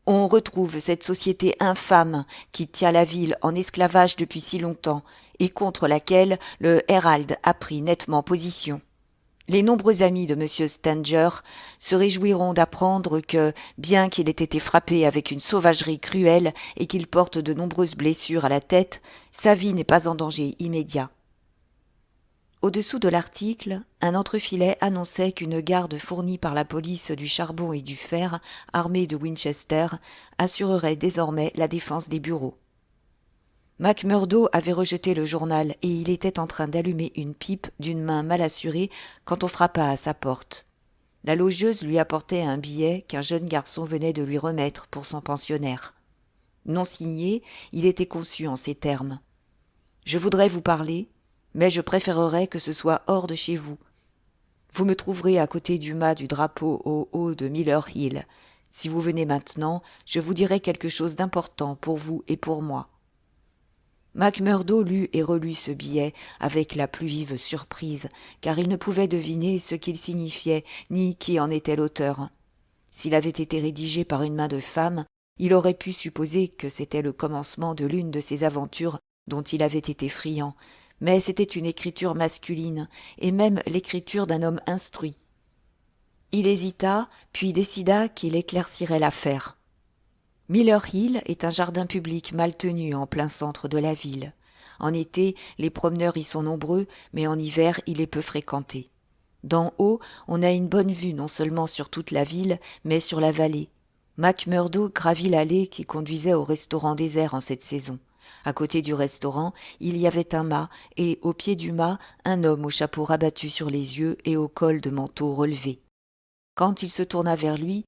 on retrouve cette société infâme qui tient la ville en esclavage depuis si longtemps et contre laquelle le Herald a pris nettement position. Les nombreux amis de M. Stanger se réjouiront d'apprendre que, bien qu'il ait été frappé avec une sauvagerie cruelle et qu'il porte de nombreuses blessures à la tête, sa vie n'est pas en danger immédiat. Au-dessous de l'article, un entrefilet annonçait qu'une garde fournie par la police du charbon et du fer, armée de Winchester, assurerait désormais la défense des bureaux. McMurdo avait rejeté le journal et il était en train d'allumer une pipe d'une main mal assurée quand on frappa à sa porte. La logeuse lui apportait un billet qu'un jeune garçon venait de lui remettre pour son pensionnaire. Non signé, il était conçu en ces termes. « Je voudrais vous parler, mais je préférerais que ce soit hors de chez vous. Vous me trouverez à côté du mât du drapeau au haut de Miller Hill. Si vous venez maintenant, je vous dirai quelque chose d'important pour vous et pour moi. » McMurdo lut et relut ce billet avec la plus vive surprise, car il ne pouvait deviner ce qu'il signifiait, ni qui en était l'auteur. S'il avait été rédigé par une main de femme, il aurait pu supposer que c'était le commencement de l'une de ces aventures dont il avait été friand, mais c'était une écriture masculine, et même l'écriture d'un homme instruit. Il hésita, puis décida qu'il éclaircirait l'affaire. Miller Hill est un jardin public mal tenu en plein centre de la ville. En été, les promeneurs y sont nombreux, mais en hiver, il est peu fréquenté. D'en haut, on a une bonne vue non seulement sur toute la ville, mais sur la vallée. McMurdo gravit l'allée qui conduisait au restaurant désert en cette saison. À côté du restaurant, il y avait un mât, et au pied du mât, un homme au chapeau rabattu sur les yeux et au col de manteau relevé. Quand il se tourna vers lui,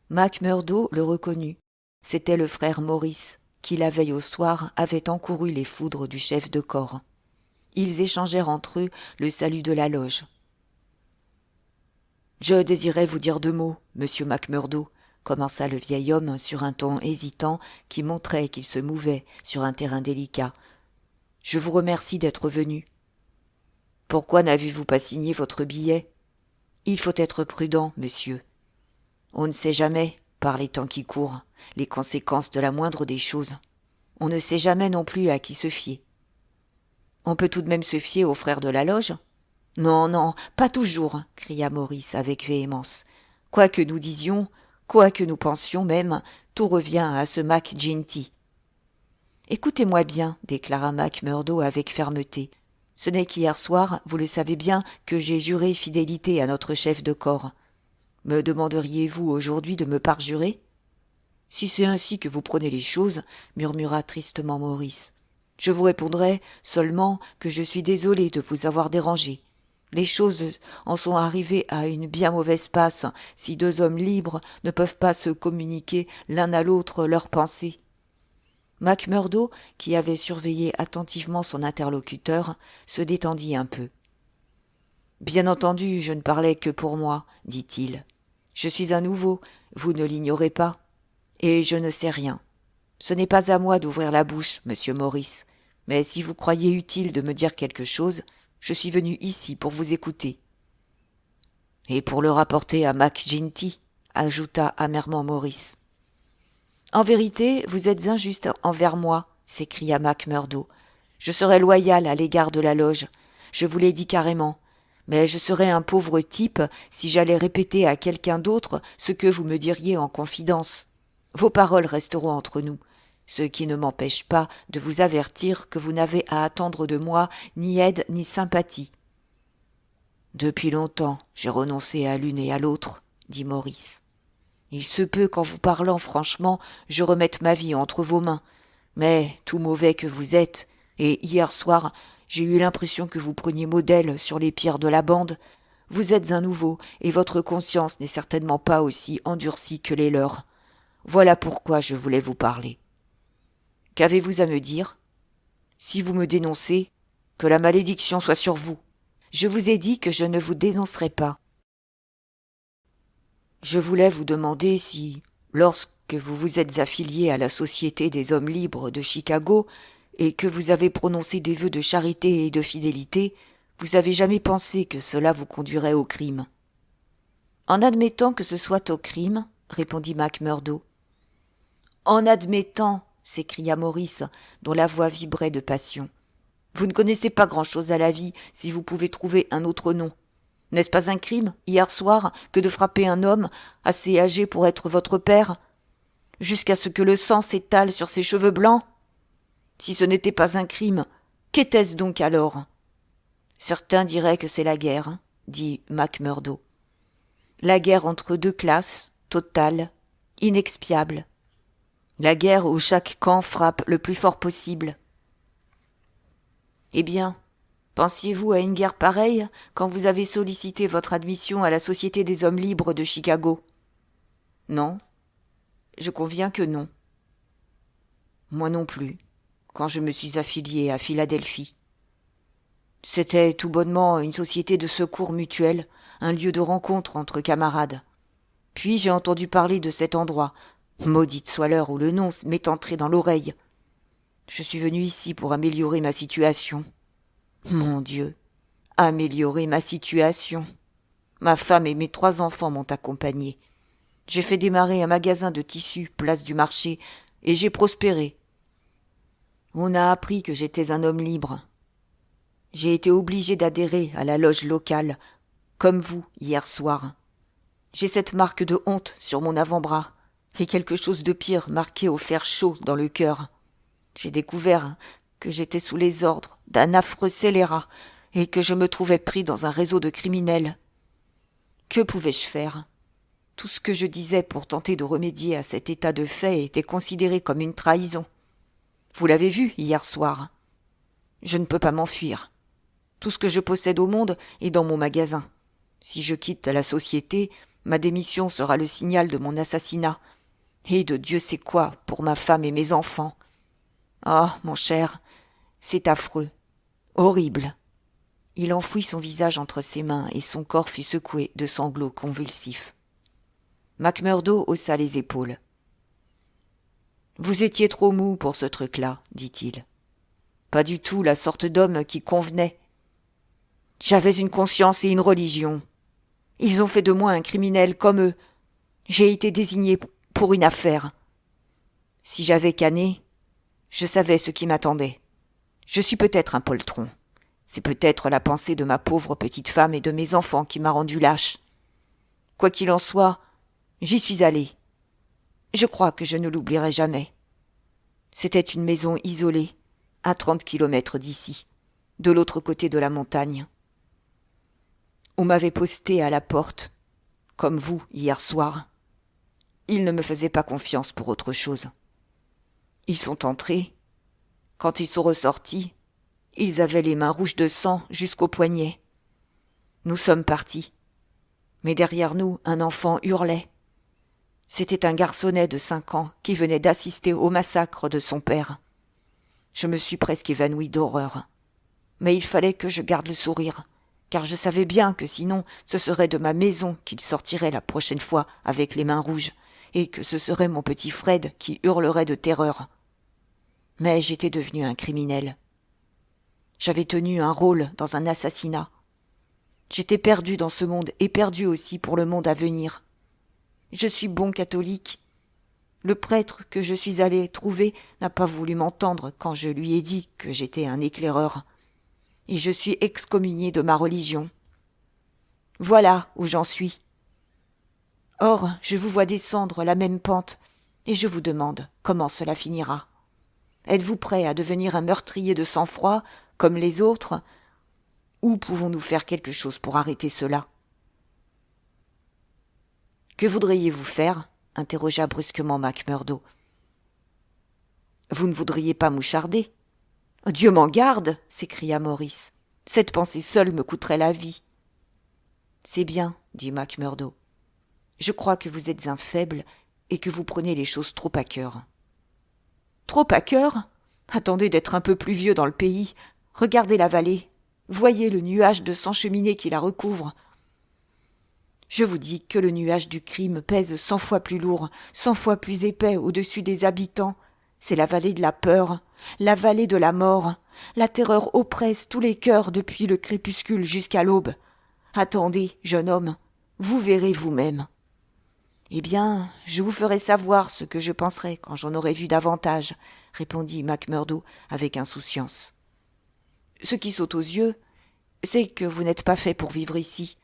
McMurdo le reconnut. C'était le frère Maurice, qui la veille au soir avait encouru les foudres du chef de corps. Ils échangèrent entre eux le salut de la loge. « Je désirais vous dire 2 mots, monsieur McMurdo, » commença le vieil homme sur un ton hésitant qui montrait qu'il se mouvait sur un terrain délicat. « Je vous remercie d'être venu. »« Pourquoi n'avez-vous pas signé votre billet ? » ?»« Il faut être prudent, monsieur. On ne sait jamais, par les temps qui courent, les conséquences de la moindre des choses. On ne sait jamais non plus à qui se fier. »« On peut tout de même se fier aux frères de la loge ? » ?»« Non, non, pas toujours, » cria Maurice avec véhémence. « Quoi que nous disions, quoi que nous pensions même, tout revient à ce Mac Ginty. »« Écoutez-moi bien, » déclara McMurdo avec fermeté. « Ce n'est qu'hier soir, vous le savez bien, que j'ai juré fidélité à notre chef de corps. Me demanderiez-vous aujourd'hui de me parjurer ? » « Si c'est ainsi que vous prenez les choses, » murmura tristement Maurice. « Je vous répondrai seulement que je suis désolé de vous avoir dérangé. Les choses en sont arrivées à une bien mauvaise passe si 2 hommes libres ne peuvent pas se communiquer l'un à l'autre leurs pensées. » McMurdo, qui avait surveillé attentivement son interlocuteur, se détendit un peu. « Bien entendu, je ne parlais que pour moi, dit-il. Je suis un nouveau, vous ne l'ignorez pas. Et je ne sais rien. Ce n'est pas à moi d'ouvrir la bouche, monsieur Maurice, mais si vous croyez utile de me dire quelque chose, je suis venu ici pour vous écouter. »« Et pour le rapporter à Mac Ginty, » ajouta amèrement Maurice. « En vérité, vous êtes injuste envers moi, » s'écria McMurdo. « Je serai loyal à l'égard de la loge, je vous l'ai dit carrément, mais je serais un pauvre type si j'allais répéter à quelqu'un d'autre ce que vous me diriez en confidence. Vos paroles resteront entre nous. ce qui ne m'empêche pas de vous avertir que vous n'avez à attendre de moi ni aide ni sympathie. » « Depuis longtemps, j'ai renoncé à l'une et à l'autre, » dit Maurice. « Il se peut qu'en vous parlant franchement, je remette ma vie entre vos mains, mais tout mauvais que vous êtes, et hier soir, j'ai eu l'impression que vous preniez modèle sur les pires de la bande, vous êtes un nouveau, et votre conscience n'est certainement pas aussi endurcie que les leurs. Voilà pourquoi je voulais vous parler. Qu'avez-vous à me dire ? Si vous me dénoncez, que la malédiction soit sur vous. Je vous ai dit que je ne vous dénoncerai pas. Je voulais vous demander si, lorsque vous vous êtes affilié à la Société des Hommes Libres de Chicago et que vous avez prononcé des vœux de charité et de fidélité, vous avez jamais pensé que cela vous conduirait au crime. En admettant que ce soit au crime, répondit McMurdo. En admettant, s'écria Maurice, dont la voix vibrait de passion. Vous ne connaissez pas grand-chose à la vie si vous pouvez trouver un autre nom. N'est-ce pas un crime, hier soir, que de frapper un homme, assez âgé pour être votre père, jusqu'à ce que le sang s'étale sur ses cheveux blancs ? Si ce n'était pas un crime, qu'était-ce donc alors ? Certains diraient que c'est la guerre, dit McMurdo. La guerre entre deux classes, totale, inexpiable. La guerre où chaque camp frappe le plus fort possible. Eh bien, pensiez-vous à une guerre pareille quand vous avez sollicité votre admission à la Société des Hommes Libres de Chicago ? Non, je conviens que non. Moi non plus, quand je me suis affilié à Philadelphie. C'était tout bonnement une société de secours mutuel, un lieu de rencontre entre camarades. Puis j'ai entendu parler de cet endroit, maudite soit l'heure où le nom m'est entré dans l'oreille. Je suis venu ici pour améliorer ma situation. Mon Dieu, améliorer ma situation. Ma femme et mes 3 enfants m'ont accompagné. J'ai fait démarrer un magasin de tissus, place du marché, et j'ai prospéré. On a appris que j'étais un homme libre. J'ai été obligé d'adhérer à la loge locale, comme vous, hier soir. J'ai cette marque de honte sur mon avant-bras, et quelque chose de pire marqué au fer chaud dans le cœur. J'ai découvert que j'étais sous les ordres d'un affreux scélérat et que je me trouvais pris dans un réseau de criminels. Que pouvais-je faire ? Tout ce que je disais pour tenter de remédier à cet état de fait était considéré comme une trahison. Vous l'avez vu hier soir. Je ne peux pas m'enfuir. Tout ce que je possède au monde est dans mon magasin. Si je quitte la société, ma démission sera le signal de mon assassinat, et de Dieu sait quoi pour ma femme et mes enfants. Ah, mon cher, c'est affreux, horrible. Il enfouit son visage entre ses mains et son corps fut secoué de sanglots convulsifs. McMurdo haussa les épaules. « Vous étiez trop mou pour ce truc-là, dit-il. Pas du tout la sorte d'homme qui convenait. J'avais une conscience et une religion. Ils ont fait de moi un criminel comme eux. J'ai été désigné pour une affaire. Si j'avais canné, je savais ce qui m'attendait. Je suis peut-être un poltron. C'est peut-être la pensée de ma pauvre petite femme et de mes enfants qui m'a rendu lâche. Quoi qu'il en soit, j'y suis allé. Je crois que je ne l'oublierai jamais. C'était une maison isolée, à 30 kilomètres d'ici, de l'autre côté de la montagne. On m'avait posté à la porte, comme vous, hier soir. Ils ne me faisaient pas confiance pour autre chose. Ils sont entrés. Quand ils sont ressortis, ils avaient les mains rouges de sang jusqu'aux poignets. Nous sommes partis. Mais derrière nous, un enfant hurlait. C'était un garçonnet de 5 ans qui venait d'assister au massacre de son père. Je me suis presque évanouie d'horreur. Mais il fallait que je garde le sourire, car je savais bien que sinon ce serait de ma maison qu'il sortirait la prochaine fois avec les mains rouges, et que ce serait mon petit Fred qui hurlerait de terreur. Mais j'étais devenu un criminel. J'avais tenu un rôle dans un assassinat. J'étais perdu dans ce monde et perdu aussi pour le monde à venir. Je suis bon catholique. Le prêtre que je suis allé trouver n'a pas voulu m'entendre quand je lui ai dit que j'étais un éclaireur. Et je suis excommunié de ma religion. Voilà où j'en suis. Or, je vous vois descendre la même pente, et je vous demande comment cela finira. Êtes-vous prêt à devenir un meurtrier de sang-froid, comme les autres? Ou pouvons-nous faire quelque chose pour arrêter cela? Que voudriez-vous faire? Interrogea brusquement Macmurdo. Vous ne voudriez pas moucharder? Dieu m'en garde! S'écria Maurice. Cette pensée seule me coûterait la vie. C'est bien, dit Macmurdo. Je crois que vous êtes un faible et que vous prenez les choses trop à cœur. Trop à cœur? Attendez d'être un peu plus vieux dans le pays. Regardez la vallée. Voyez le nuage de sang cheminé qui la recouvre. Je vous dis que le nuage du crime pèse 100 fois plus lourd, 100 fois plus épais au-dessus des habitants. C'est la vallée de la peur, la vallée de la mort. La terreur oppresse tous les cœurs depuis le crépuscule jusqu'à l'aube. Attendez, jeune homme, vous verrez vous-même. Eh bien, je vous ferai savoir ce que je penserai quand j'en aurai vu davantage, répondit Macmurdo avec insouciance. Ce qui saute aux yeux, c'est que vous n'êtes pas fait pour vivre ici,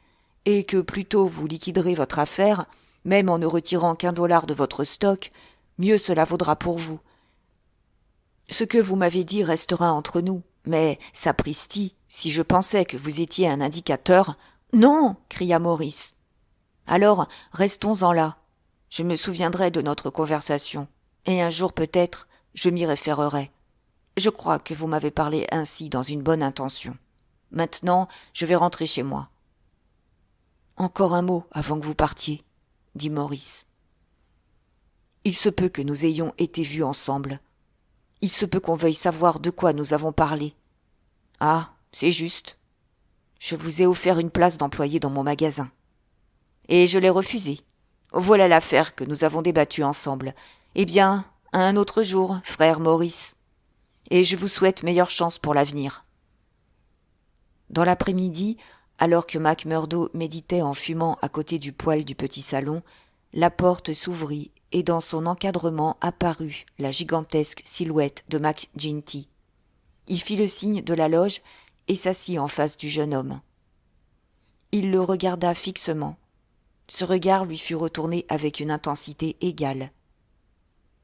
et que plus tôt vous liquiderez votre affaire, même en ne retirant qu'$1 de votre stock, mieux cela vaudra pour vous. Ce que vous m'avez dit restera entre nous, mais, sapristi, si je pensais que vous étiez un indicateur... Non, cria Maurice. Alors, restons-en là. Je me souviendrai de notre conversation, et un jour peut-être, je m'y référerai. Je crois que vous m'avez parlé ainsi dans une bonne intention. Maintenant, je vais rentrer chez moi. Encore un mot avant que vous partiez, dit Maurice. Il se peut que nous ayons été vus ensemble. Il se peut qu'on veuille savoir de quoi nous avons parlé. Ah, c'est juste. Je vous ai offert une place d'employé dans mon magasin. Et je l'ai refusée. Voilà l'affaire que nous avons débattue ensemble. Eh bien, à un autre jour, frère Maurice. Et je vous souhaite meilleure chance pour l'avenir. Dans l'après-midi, alors que Macmurdo méditait en fumant à côté du poêle du petit salon, la porte s'ouvrit et dans son encadrement apparut la gigantesque silhouette de McGinty. Il fit le signe de la loge et s'assit en face du jeune homme. Il le regarda fixement. Ce regard lui fut retourné avec une intensité égale.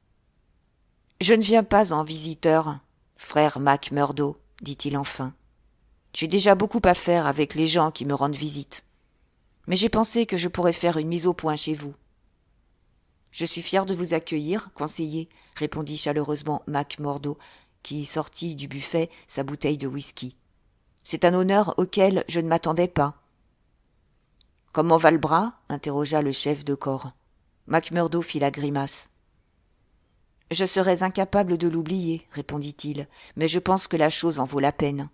« Je ne viens pas en visiteur, frère Macmurdo, dit-il enfin. J'ai déjà beaucoup à faire avec les gens qui me rendent visite. Mais j'ai pensé que je pourrais faire une mise au point chez vous. Je suis fier de vous accueillir, conseiller, répondit chaleureusement Macmurdo, qui sortit du buffet sa bouteille de whisky. C'est un honneur auquel je ne m'attendais pas. Comment va le bras? Interrogea le chef de corps. Macmurdo fit la grimace. Je serais incapable de l'oublier, répondit-il, mais je pense que la chose en vaut la peine.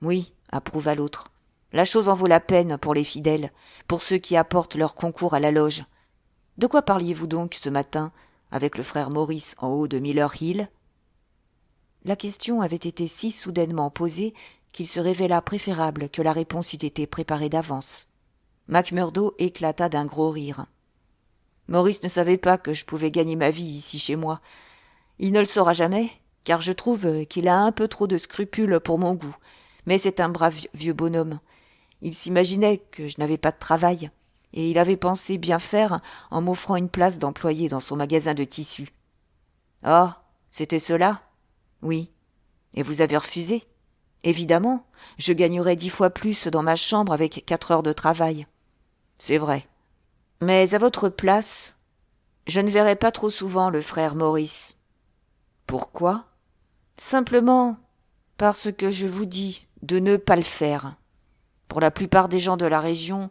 Oui, approuva l'autre. La chose en vaut la peine pour les fidèles, pour ceux qui apportent leur concours à la loge. De quoi parliez-vous donc ce matin avec le frère Maurice en haut de Miller Hill? La question avait été si soudainement posée qu'il se révéla préférable que la réponse eût été préparée d'avance. Macmurdo éclata d'un gros rire. Maurice ne savait pas que je pouvais gagner ma vie ici chez moi. Il ne le saura jamais, car je trouve qu'il a un peu trop de scrupules pour mon goût. Mais c'est un brave vieux bonhomme. Il s'imaginait que je n'avais pas de travail, et il avait pensé bien faire en m'offrant une place d'employé dans son magasin de tissus. Ah, c'était cela? Oui. Et vous avez refusé? Évidemment, je gagnerais 10 fois plus dans ma chambre avec 4 heures de travail. C'est vrai. Mais à votre place, je ne verrai pas trop souvent le frère Maurice. Pourquoi? Simplement parce que je vous dis de ne pas le faire. Pour la plupart des gens de la région,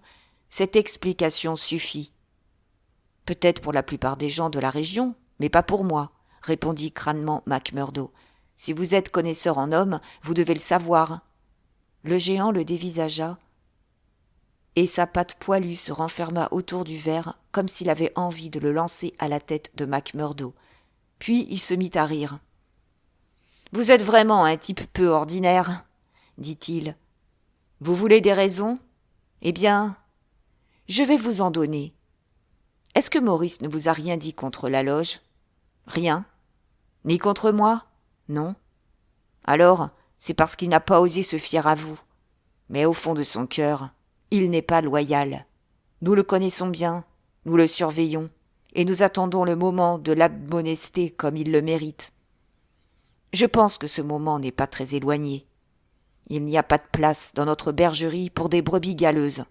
cette explication suffit. Peut-être pour la plupart des gens de la région, mais pas pour moi, répondit crânement Macmurdo. Si vous êtes connaisseur en hommes, vous devez le savoir. Le géant le dévisagea, et sa patte poilue se renferma autour du verre comme s'il avait envie de le lancer à la tête de Macmurdo. Puis il se mit à rire. « Vous êtes vraiment un type peu ordinaire, dit-il. Vous voulez des raisons? Eh bien, je vais vous en donner. Est-ce que Maurice ne vous a rien dit contre la loge? Rien. Ni contre moi? Non. Alors, c'est parce qu'il n'a pas osé se fier à vous. Mais au fond de son cœur, il n'est pas loyal. Nous le connaissons bien, nous le surveillons, et nous attendons le moment de l'admonester comme il le mérite. Je pense que ce moment n'est pas très éloigné. Il n'y a pas de place dans notre bergerie pour des brebis galeuses.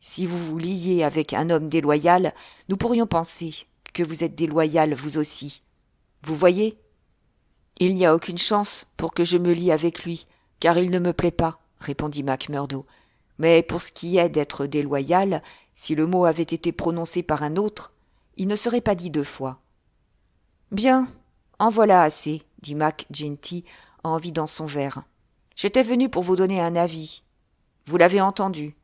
Si vous vous liez avec un homme déloyal, nous pourrions penser que vous êtes déloyal vous aussi. Vous voyez ? Il n'y a aucune chance pour que je me lie avec lui, car il ne me plaît pas, répondit Macmurdo. Mais pour ce qui est d'être déloyal, si le mot avait été prononcé par un autre, il ne serait pas dit 2 fois. Bien, en voilà assez, dit Mac Ginty en vidant son verre. J'étais venu pour vous donner un avis. Vous l'avez entendu.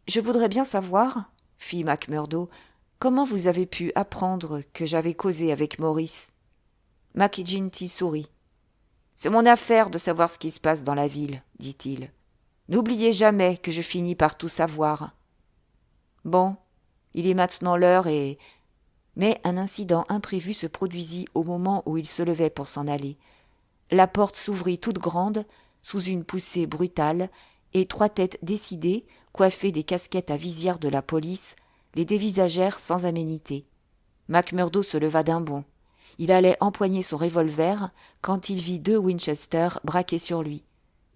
Je voudrais bien savoir, fit Macmurdo, comment vous avez pu apprendre que j'avais causé avec Maurice. Mac Ginty sourit. C'est mon affaire de savoir ce qui se passe dans la ville, dit-il. N'oubliez jamais que je finis par tout savoir. Bon, il est maintenant l'heure et... Mais un incident imprévu se produisit au moment où il se levait pour s'en aller. La porte s'ouvrit toute grande, sous une poussée brutale, et 3 têtes décidées, coiffées des casquettes à visière de la police, les dévisagèrent sans aménité. Macmurdo se leva d'un bond. Il allait empoigner son revolver quand il vit 2 Winchester braqués sur lui,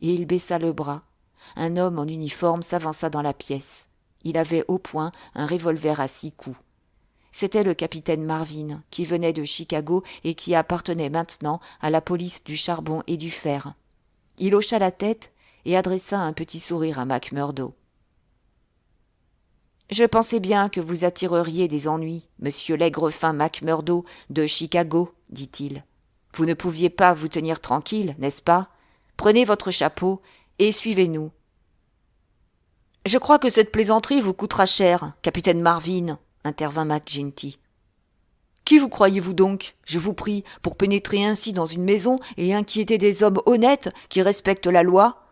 et il baissa le bras. Un homme en uniforme s'avança dans la pièce. Il avait au poing un revolver à 6 coups. C'était le capitaine Marvin, qui venait de Chicago et qui appartenait maintenant à la police du charbon et du fer. Il hocha la tête et adressa un petit sourire à Macmurdo. « Je pensais bien que vous attireriez des ennuis, monsieur l'aigrefin Macmurdo de Chicago, dit-il. Vous ne pouviez pas vous tenir tranquille, n'est-ce pas ? Prenez votre chapeau et suivez-nous. »« Je crois que cette plaisanterie vous coûtera cher, capitaine Marvin, » intervint Mac Ginty. « Qui vous croyez-vous donc, je vous prie, pour pénétrer ainsi dans une maison et inquiéter des hommes honnêtes qui respectent la loi ?»«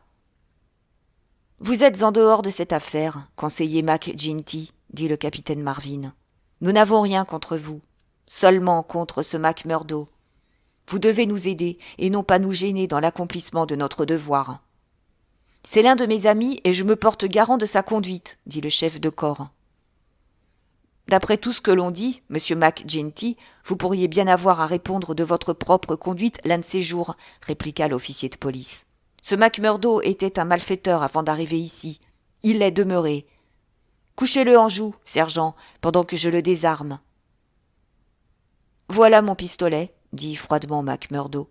Vous êtes en dehors de cette affaire, conseiller Mac Ginty, dit le capitaine Marvin. Nous n'avons rien contre vous, seulement contre ce Macmurdo. Vous devez nous aider et non pas nous gêner dans l'accomplissement de notre devoir. »« C'est l'un de mes amis et je me porte garant de sa conduite, dit le chef de corps. »« D'après tout ce que l'on dit, monsieur Mac Ginty, vous pourriez bien avoir à répondre de votre propre conduite l'un de ces jours, répliqua l'officier de police. Ce Macmurdo était un malfaiteur avant d'arriver ici. Il l'est demeuré. Couchez-le en joue, sergent, pendant que je le désarme. Voilà mon pistolet, dit froidement Macmurdo.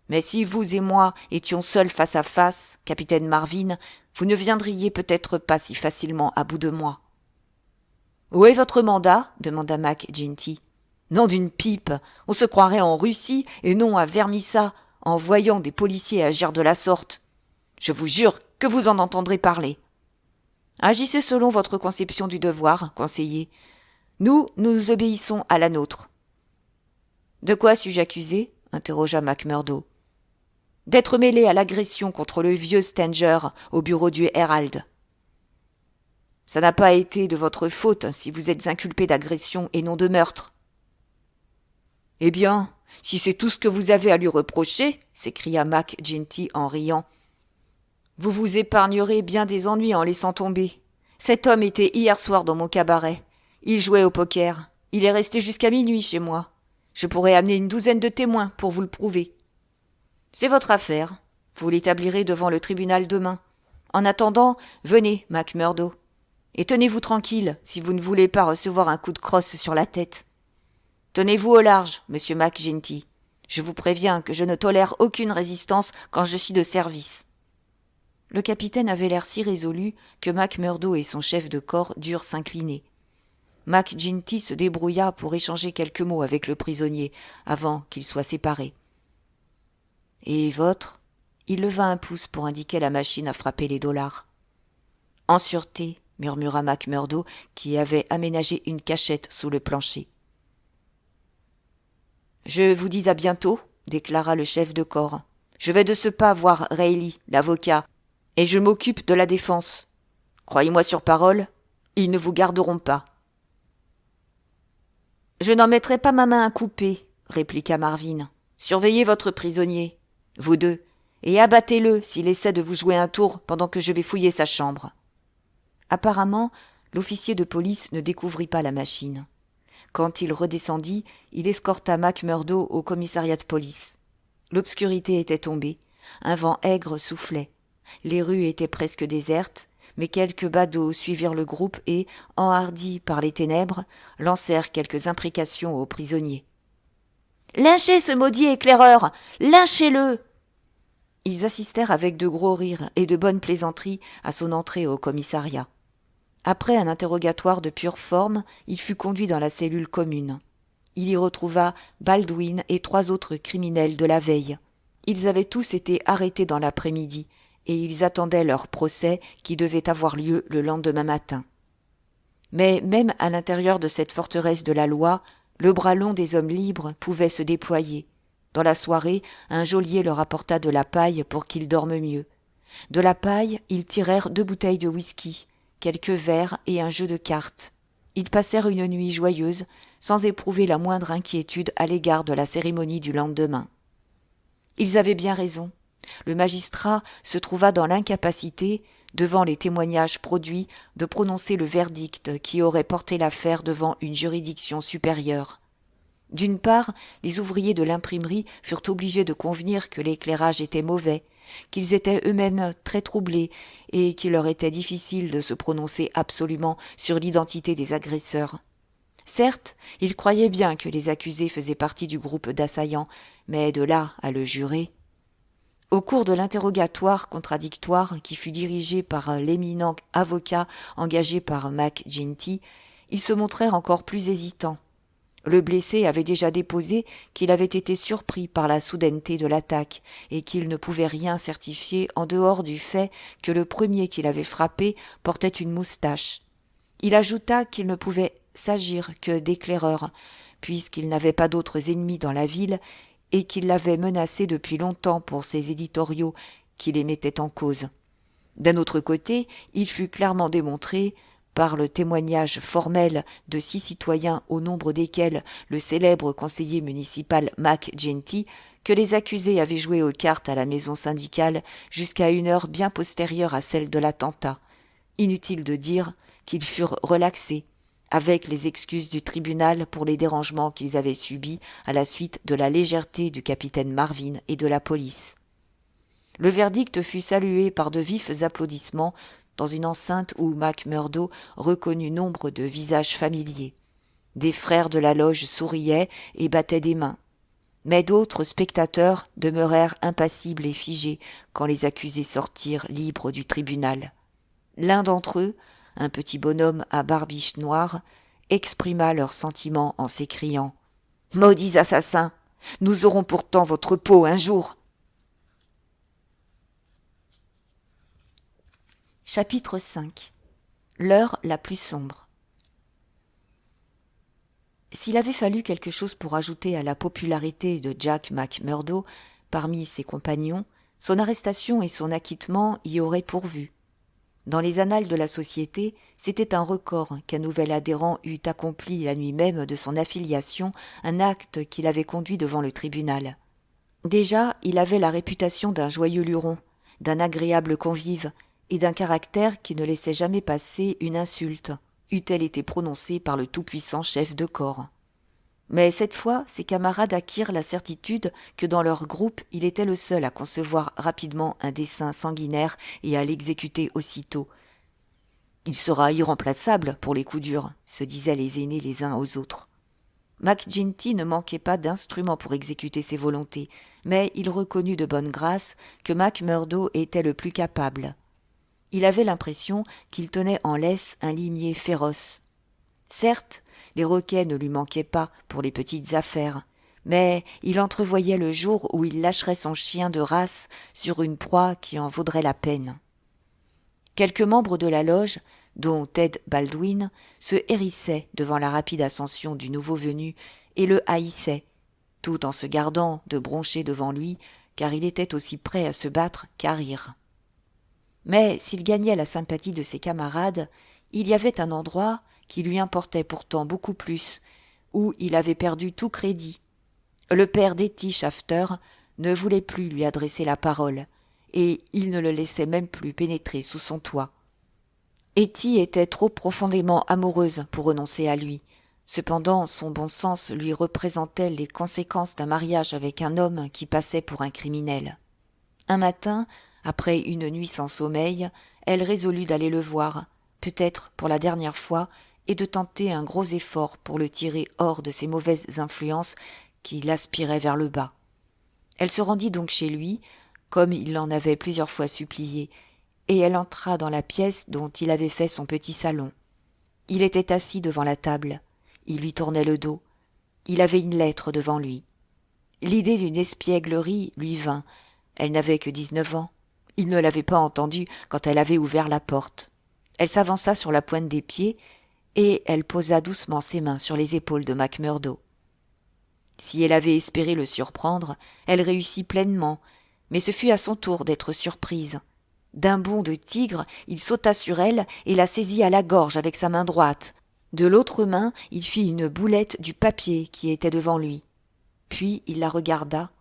Mais si vous et moi étions seuls face à face, capitaine Marvin, vous ne viendriez peut-être pas si facilement à bout de moi. Où est votre mandat ? Demanda Mac Ginty. Nom d'une pipe, on se croirait en Russie et non à Vermissa en voyant des policiers agir de la sorte. Je vous jure que vous en entendrez parler. Agissez selon votre conception du devoir, conseiller. Nous obéissons à la nôtre. De quoi suis-je accusé ? Interrogea Macmurdo. D'être mêlé à l'agression contre le vieux Stanger au bureau du Herald. Ça n'a pas été de votre faute si vous êtes inculpé d'agression et non de meurtre. Eh bien, si c'est tout ce que vous avez à lui reprocher, s'écria Mac Ginty en riant, vous vous épargnerez bien des ennuis en laissant tomber. Cet homme était hier soir dans mon cabaret. Il jouait au poker. Il est resté jusqu'à minuit chez moi. Je pourrais amener une 12aine de témoins pour vous le prouver. C'est votre affaire. Vous l'établirez devant le tribunal demain. En attendant, venez, Macmurdo. Et tenez-vous tranquille si vous ne voulez pas recevoir un coup de crosse sur la tête. Tenez-vous au large, monsieur Mac Ginty. Je vous préviens que je ne tolère aucune résistance quand je suis de service. Le capitaine avait l'air si résolu que Macmurdo et son chef de corps durent s'incliner. Mac Ginty se débrouilla pour échanger quelques mots avec le prisonnier avant qu'ils soient séparés. « Et votre ?» Il leva un pouce pour indiquer la machine à frapper les dollars. « En sûreté » murmura Macmurdo, qui avait aménagé une cachette sous le plancher. « Je vous dis à bientôt, » déclara le chef de corps. « Je vais de ce pas voir Reilly, l'avocat, et je m'occupe de la défense. Croyez-moi sur parole, ils ne vous garderont pas. »« Je n'en mettrai pas ma main à couper, » répliqua Marvin. « Surveillez votre prisonnier, vous deux, et abattez-le s'il essaie de vous jouer un tour pendant que je vais fouiller sa chambre. » Apparemment, l'officier de police ne découvrit pas la machine. Quand il redescendit, il escorta Macmurdo au commissariat de police. L'obscurité était tombée, un vent aigre soufflait. Les rues étaient presque désertes, mais quelques badauds suivirent le groupe et, enhardis par les ténèbres, lancèrent quelques imprécations aux prisonniers. « Lynchez ce maudit éclaireur! Lynchez-le !» Ils assistèrent avec de gros rires et de bonnes plaisanteries à son entrée au commissariat. Après un interrogatoire de pure forme, il fut conduit dans la cellule commune. Il y retrouva Baldwin et 3 autres criminels de la veille. Ils avaient tous été arrêtés dans l'après-midi, et ils attendaient leur procès qui devait avoir lieu le lendemain matin. Mais même à l'intérieur de cette forteresse de la loi, le bras long des hommes libres pouvait se déployer. Dans la soirée, un geôlier leur apporta de la paille pour qu'ils dorment mieux. De la paille, ils tirèrent 2 bouteilles de whisky, quelques verres et un jeu de cartes. Ils passèrent une nuit joyeuse, sans éprouver la moindre inquiétude à l'égard de la cérémonie du lendemain. Ils avaient bien raison. Le magistrat se trouva dans l'incapacité, devant les témoignages produits, de prononcer le verdict qui aurait porté l'affaire devant une juridiction supérieure. D'une part, les ouvriers de l'imprimerie furent obligés de convenir que l'éclairage était mauvais, qu'ils étaient eux-mêmes très troublés et qu'il leur était difficile de se prononcer absolument sur l'identité des agresseurs. Certes, ils croyaient bien que les accusés faisaient partie du groupe d'assaillants, mais de là à le jurer. Au cours de l'interrogatoire contradictoire qui fut dirigé par l'éminent avocat engagé par McGinty, ils se montrèrent encore plus hésitants. Le blessé avait déjà déposé qu'il avait été surpris par la soudaineté de l'attaque et qu'il ne pouvait rien certifier en dehors du fait que le premier qui l'avait frappé portait une moustache. Il ajouta qu'il ne pouvait s'agir que d'éclaireurs, puisqu'il n'avait pas d'autres ennemis dans la ville et qu'il l'avait menacé depuis longtemps pour ses éditoriaux qui les mettaient en cause. D'un autre côté, il fut clairement démontré, par le témoignage formel de 6 citoyens au nombre desquels le célèbre conseiller municipal McGinty, que les accusés avaient joué aux cartes à la maison syndicale jusqu'à une heure bien postérieure à celle de l'attentat. Inutile de dire qu'ils furent relaxés, avec les excuses du tribunal pour les dérangements qu'ils avaient subis à la suite de la légèreté du capitaine Marvin et de la police. Le verdict fut salué par de vifs applaudissements dans une enceinte où McMurdo reconnut nombre de visages familiers. Des frères de la loge souriaient et battaient des mains. Mais d'autres spectateurs demeurèrent impassibles et figés quand les accusés sortirent libres du tribunal. L'un d'entre eux, un petit bonhomme à barbiche noire, exprima leurs sentiments en s'écriant « Maudits assassins, nous aurons pourtant votre peau un jour !» Chapitre 5. L'heure la plus sombre. S'il avait fallu quelque chose pour ajouter à la popularité de Jack McMurdo parmi ses compagnons, son arrestation et son acquittement y auraient pourvu. Dans les annales de la société, c'était un record qu'un nouvel adhérent eût accompli la nuit même de son affiliation, un acte qui l'avait conduit devant le tribunal. Déjà, il avait la réputation d'un joyeux luron, d'un agréable convive, et d'un caractère qui ne laissait jamais passer une insulte, eût-elle été prononcée par le tout-puissant chef de corps. Mais cette fois, ses camarades acquirent la certitude que dans leur groupe, il était le seul à concevoir rapidement un dessein sanguinaire et à l'exécuter aussitôt. « Il sera irremplaçable pour les coups durs », se disaient les aînés les uns aux autres. McGinty ne manquait pas d'instruments pour exécuter ses volontés, mais il reconnut de bonne grâce que McMurdo était le plus capable. Il avait l'impression qu'il tenait en laisse un limier féroce. Certes, les requets ne lui manquaient pas pour les petites affaires, mais il entrevoyait le jour où il lâcherait son chien de race sur une proie qui en vaudrait la peine. Quelques membres de la loge, dont Ted Baldwin, se hérissaient devant la rapide ascension du nouveau venu et le haïssaient, tout en se gardant de broncher devant lui, car il était aussi prêt à se battre qu'à rire. Mais s'il gagnait la sympathie de ses camarades, il y avait un endroit qui lui importait pourtant beaucoup plus, où il avait perdu tout crédit. Le père d'Hetty Shafter ne voulait plus lui adresser la parole, et il ne le laissait même plus pénétrer sous son toit. Hetty était trop profondément amoureuse pour renoncer à lui, Cependant, son bon sens lui représentait les conséquences d'un mariage avec un homme qui passait pour un criminel. Un matin, après une nuit sans sommeil, elle résolut d'aller le voir, peut-être pour la dernière fois, et de tenter un gros effort pour le tirer hors de ses mauvaises influences qui l'aspiraient vers le bas. Elle se rendit donc chez lui, comme il l'en avait plusieurs fois supplié, et elle entra dans la pièce dont il avait fait son petit salon. Il était assis devant la table. Il lui tournait le dos. Il avait une lettre devant lui. L'idée d'une espièglerie lui vint. Elle n'avait que 19 ans. Il ne l'avait pas entendue quand elle avait ouvert la porte. Elle s'avança sur la pointe des pieds et elle posa doucement ses mains sur les épaules de Macmurdo. Si elle avait espéré le surprendre, elle réussit pleinement, mais ce fut à son tour d'être surprise. D'un bond de tigre, il sauta sur elle et la saisit à la gorge avec sa main droite. De l'autre main, il fit une boulette du papier qui était devant lui. Puis il la regarda.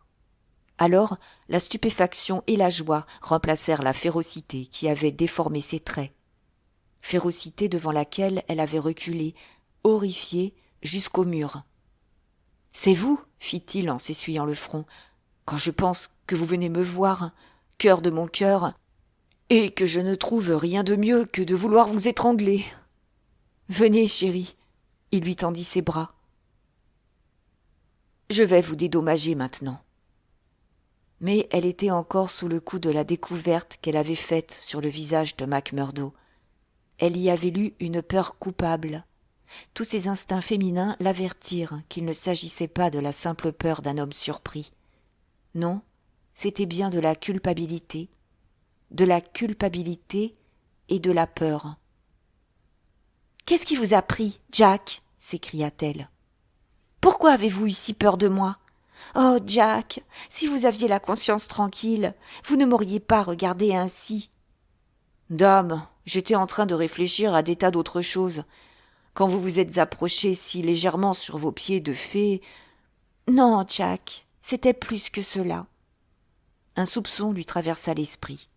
Alors, la stupéfaction et la joie remplacèrent la férocité qui avait déformé ses traits. Férocité devant laquelle elle avait reculé, horrifiée, jusqu'au mur. « C'est vous, fit-il en s'essuyant le front, quand je pense que vous venez me voir, cœur de mon cœur, et que je ne trouve rien de mieux que de vouloir vous étrangler. Venez, chérie. » Il lui tendit ses bras. « Je vais vous dédommager maintenant. » Mais elle était encore sous le coup de la découverte qu'elle avait faite sur le visage de Macmurdo. Elle y avait lu une peur coupable. Tous ses instincts féminins l'avertirent qu'il ne s'agissait pas de la simple peur d'un homme surpris. Non, c'était bien de la culpabilité et de la peur. « Qu'est-ce qui vous a pris, Jack ?» s'écria-t-elle. « Pourquoi avez-vous eu si peur de moi ? Oh, Jack, si vous aviez la conscience tranquille, vous ne m'auriez pas regardé ainsi. »« Dame, j'étais en train de réfléchir à des tas d'autres choses. Quand vous vous êtes approché si légèrement sur vos pieds de fée... » »« Non, Jack, c'était plus que cela. » Un soupçon lui traversa l'esprit.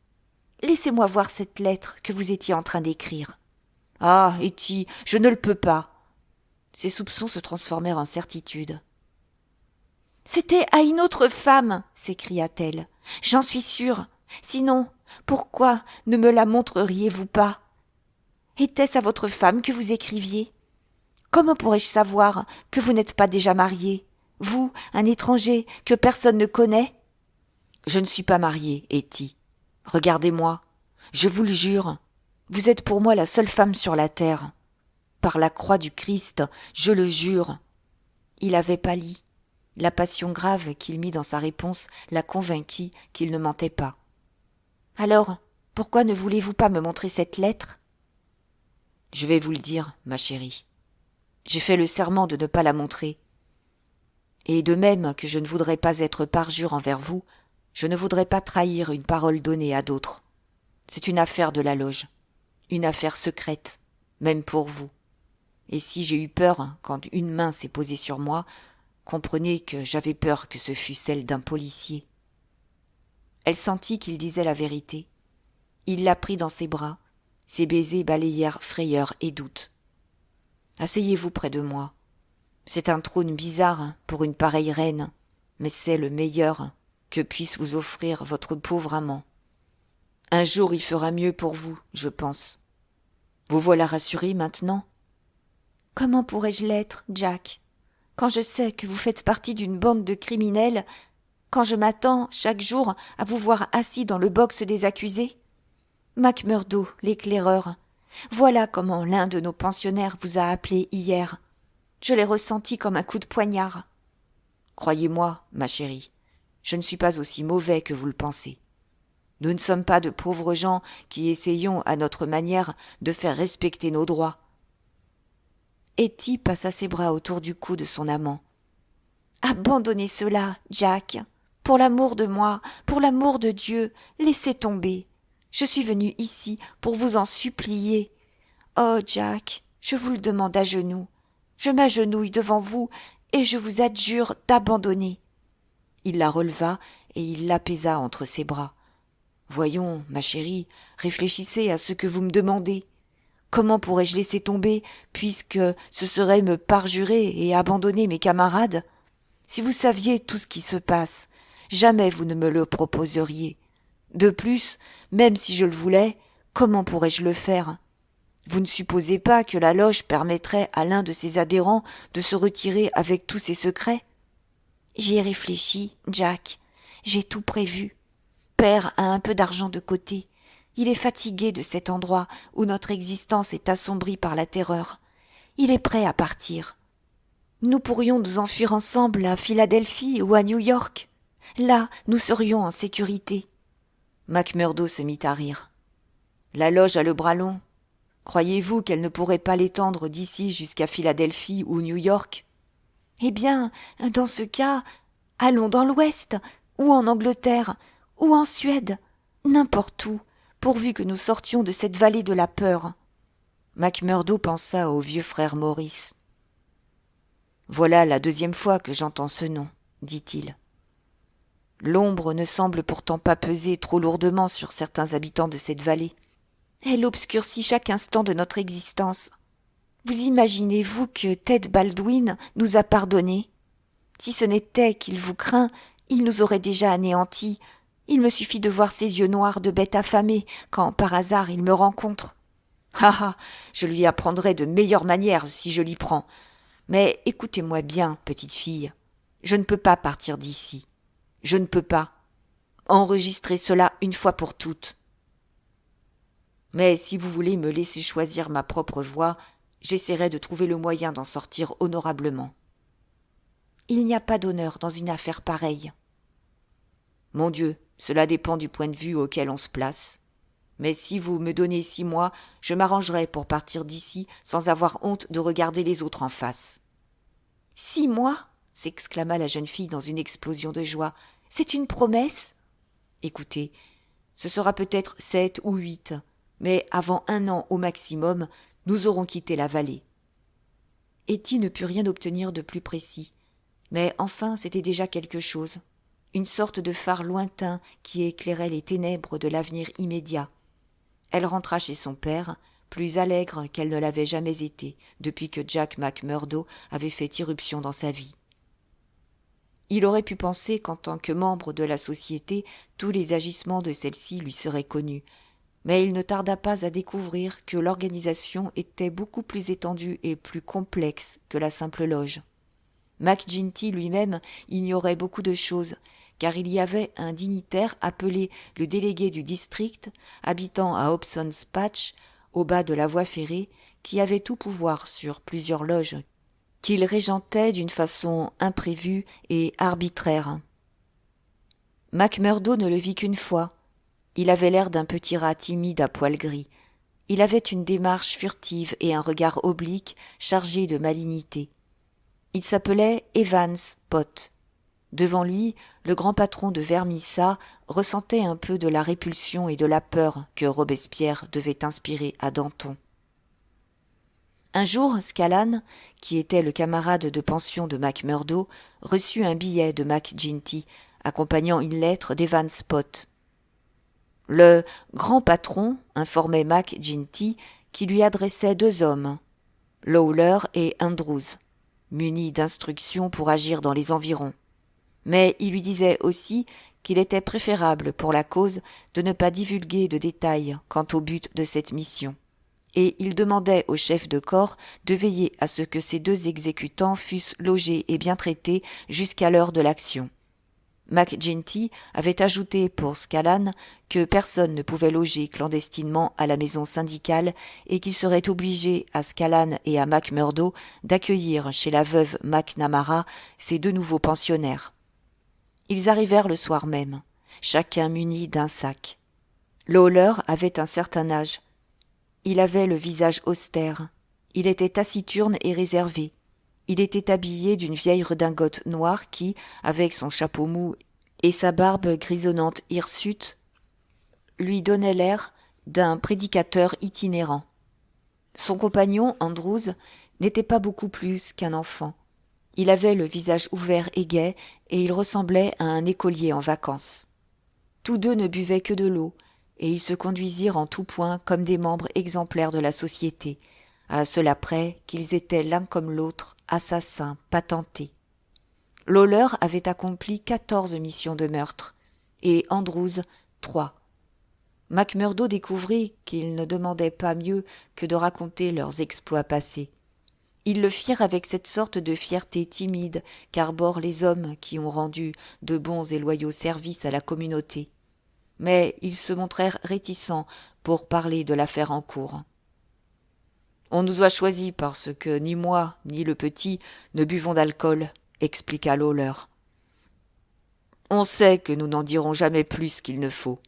« Laissez-moi voir cette lettre que vous étiez en train d'écrire. »« Ah, Hetty, je ne le peux pas. » Ses soupçons se transformèrent en certitude. « C'était à une autre femme, s'écria-t-elle. J'en suis sûre. Sinon, pourquoi ne me la montreriez-vous pas ? Était-ce à votre femme que vous écriviez ? Comment pourrais-je savoir que vous n'êtes pas déjà marié ? Vous, un étranger que personne ne connaît ? Je ne suis pas marié, Hetty. Regardez-moi. Je vous le jure. Vous êtes pour moi la seule femme sur la terre. Par la croix du Christ, je le jure. » Il avait pâli. La passion grave qu'il mit dans sa réponse la convainquit qu'il ne mentait pas. « Alors, pourquoi ne voulez-vous pas me montrer cette lettre ? » « Je vais vous le dire, ma chérie. J'ai fait le serment de ne pas la montrer. Et de même que je ne voudrais pas être parjure envers vous, je ne voudrais pas trahir une parole donnée à d'autres. C'est une affaire de la loge, une affaire secrète, même pour vous. Et si j'ai eu peur quand une main s'est posée sur moi, comprenez que j'avais peur que ce fût celle d'un policier. » Elle sentit qu'il disait la vérité. Il la prit dans ses bras. Ses baisers balayèrent frayeur et doute. « Asseyez-vous près de moi. C'est un trône bizarre pour une pareille reine, mais c'est le meilleur que puisse vous offrir votre pauvre amant. Un jour il fera mieux pour vous, je pense. Vous voilà rassuré maintenant ? » « Comment pourrais-je l'être, Jack, quand je sais que vous faites partie d'une bande de criminels, quand je m'attends chaque jour à vous voir assis dans le box des accusés ? Macmurdo, l'éclaireur, voilà comment l'un de nos pensionnaires vous a appelé hier. Je l'ai ressenti comme un coup de poignard. Croyez-moi, ma chérie, je ne suis pas aussi mauvais que vous le pensez. Nous ne sommes pas de pauvres gens qui essayons à notre manière de faire respecter nos droits. » Hetty passa ses bras autour du cou de son amant. « Abandonnez cela, Jack. Pour l'amour de moi, pour l'amour de Dieu, laissez tomber. Je suis venue ici pour vous en supplier. Oh, Jack, je vous le demande à genoux. Je m'agenouille devant vous et je vous adjure d'abandonner. » Il la releva et il l'apaisa entre ses bras. « Voyons, ma chérie, réfléchissez à ce que vous me demandez. Comment pourrais-je laisser tomber, puisque ce serait me parjurer et abandonner mes camarades? Si vous saviez tout ce qui se passe, jamais vous ne me le proposeriez. De plus, même si je le voulais, comment pourrais-je le faire? Vous ne supposez pas que la loge permettrait à l'un de ses adhérents de se retirer avec tous ses secrets? J'y ai réfléchi, Jack. J'ai tout prévu. Père a un peu d'argent de côté. Il est fatigué de cet endroit où notre existence est assombrie par la terreur. Il est prêt à partir. Nous pourrions nous enfuir ensemble à Philadelphie ou à New York. Là, nous serions en sécurité. McMurdo se mit à rire. La loge a le bras long. Croyez-vous qu'elle ne pourrait pas l'étendre d'ici jusqu'à Philadelphie ou New York? Eh bien, dans ce cas, allons dans l'Ouest, ou en Angleterre, ou en Suède, n'importe où, pourvu que nous sortions de cette vallée de la peur. McMurdo pensa au vieux frère Maurice. Voilà la deuxième fois que j'entends ce nom, dit-il. L'ombre ne semble pourtant pas peser trop lourdement sur certains habitants de cette vallée. Elle obscurcit chaque instant de notre existence. Vous imaginez-vous que Ted Baldwin nous a pardonné? Si ce n'était qu'il vous craint, il nous aurait déjà anéantis. Il me suffit de voir ses yeux noirs de bête affamée quand, par hasard, il me rencontre. Ah ah, je lui apprendrai de meilleures manières si je l'y prends. Mais écoutez-moi bien, petite fille. Je ne peux pas partir d'ici. Je ne peux pas. Enregistrez cela une fois pour toutes. Mais si vous voulez me laisser choisir ma propre voie, j'essaierai de trouver le moyen d'en sortir honorablement. Il n'y a pas d'honneur dans une affaire pareille. Mon Dieu, cela dépend du point de vue auquel on se place. Mais si vous me donnez 6 mois, je m'arrangerai pour partir d'ici sans avoir honte de regarder les autres en face. 6 mois? S'exclama la jeune fille dans une explosion de joie. C'est une promesse? Écoutez, ce sera peut-être 7 ou 8, mais avant 1 an au maximum, nous aurons quitté la vallée. Hetty ne put rien obtenir de plus précis, mais enfin c'était déjà quelque chose, une sorte de phare lointain qui éclairait les ténèbres de l'avenir immédiat. Elle rentra chez son père, plus allègre qu'elle ne l'avait jamais été depuis que Jack McMurdo avait fait irruption dans sa vie. Il aurait pu penser qu'en tant que membre de la société, tous les agissements de celle-ci lui seraient connus, mais il ne tarda pas à découvrir que l'organisation était beaucoup plus étendue et plus complexe que la simple loge. McGinty lui-même ignorait beaucoup de choses, car il y avait un dignitaire appelé le délégué du district, habitant à Hobson's Patch, au bas de la voie ferrée, qui avait tout pouvoir sur plusieurs loges, qu'il régentait d'une façon imprévue et arbitraire. McMurdo ne le vit qu'une fois. Il avait l'air d'un petit rat timide à poils gris. Il avait une démarche furtive et un regard oblique chargé de malignité. Il s'appelait Evans Pott. Devant lui, le grand patron de Vermissa ressentait un peu de la répulsion et de la peur que Robespierre devait inspirer à Danton. Un jour, Scallan, qui était le camarade de pension de McMurdo, reçut un billet de McGinty, accompagnant une lettre d'Evans Pott. Le grand patron informait McGinty qui lui adressait 2 hommes, Lawler et Andrews, munis d'instructions pour agir dans les environs. Mais il lui disait aussi qu'il était préférable pour la cause de ne pas divulguer de détails quant au but de cette mission. Et il demandait au chef de corps de veiller à ce que ces 2 exécutants fussent logés et bien traités jusqu'à l'heure de l'action. McGinty avait ajouté pour Scallan que personne ne pouvait loger clandestinement à la maison syndicale et qu'il serait obligé à Scallan et à McMurdo d'accueillir chez la veuve McNamara ces 2 nouveaux pensionnaires. Ils arrivèrent le soir même, chacun muni d'un sac. Lawler avait un certain âge. Il avait le visage austère. Il était taciturne et réservé. Il était habillé d'une vieille redingote noire qui, avec son chapeau mou et sa barbe grisonnante hirsute, lui donnait l'air d'un prédicateur itinérant. Son compagnon, Andrews, n'était pas beaucoup plus qu'un enfant. Il avait le visage ouvert et gai, et il ressemblait à un écolier en vacances. Tous 2 ne buvaient que de l'eau, et ils se conduisirent en tout point comme des membres exemplaires de la société, à cela près qu'ils étaient l'un comme l'autre assassins patentés. Lawler avait accompli 14 missions de meurtre, et Andrews 3. McMurdo découvrit qu'ils ne demandaient pas mieux que de raconter leurs exploits passés. Ils le firent avec cette sorte de fierté timide qu'arborent les hommes qui ont rendu de bons et loyaux services à la communauté. Mais ils se montrèrent réticents pour parler de l'affaire en cours. « On nous a choisis parce que ni moi ni le petit ne buvons d'alcool, » expliqua Lawler. « On sait que nous n'en dirons jamais plus qu'il ne faut.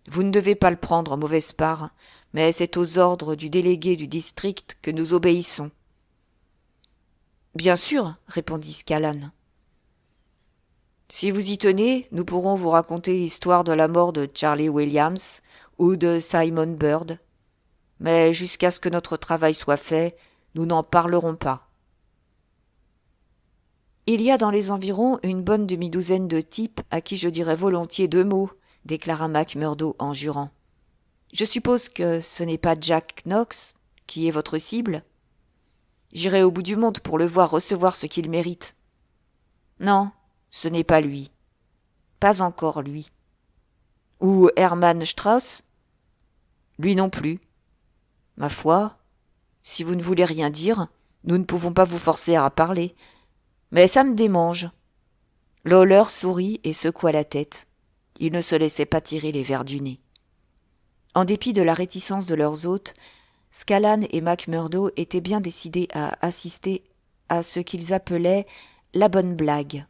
Vous ne devez pas le prendre en mauvaise part, mais c'est aux ordres du délégué du district que nous obéissons. » « Bien sûr, » répondit Scallan. « Si vous y tenez, nous pourrons vous raconter l'histoire de la mort de Charlie Williams ou de Simon Bird. Mais jusqu'à ce que notre travail soit fait, nous n'en parlerons pas. » « Il y a dans les environs une bonne demi-douzaine de types à qui je dirais volontiers 2 mots, » déclara McMurdo en jurant. « Je suppose que ce n'est pas Jack Knox qui est votre cible ? J'irai au bout du monde pour le voir recevoir ce qu'il mérite. » « Non, ce n'est pas lui. Pas encore lui. » « Ou Hermann Strauss ? » ?»« Lui non plus. » « Ma foi, si vous ne voulez rien dire, nous ne pouvons pas vous forcer à parler. Mais ça me démange. » Lawler sourit et secoua la tête. Il ne se laissait pas tirer les vers du nez. En dépit de la réticence de leurs hôtes, Scallan et McMurdo étaient bien décidés à assister à ce qu'ils appelaient « la bonne blague ».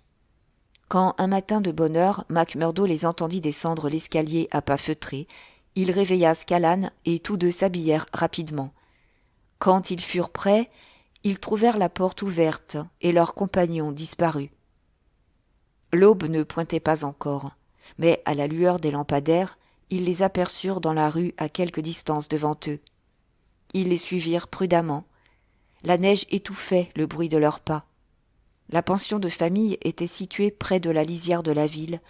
Quand, un matin de bonne heure, McMurdo les entendit descendre l'escalier à pas feutrés, il réveilla Scallan et tous deux s'habillèrent rapidement. Quand ils furent prêts, ils trouvèrent la porte ouverte et leur compagnon disparu. L'aube ne pointait pas encore, mais à la lueur des lampadaires, ils les aperçurent dans la rue à quelque distance devant eux. Ils les suivirent prudemment. La neige étouffait le bruit de leurs pas. La pension de famille était située près de la lisière de la ville.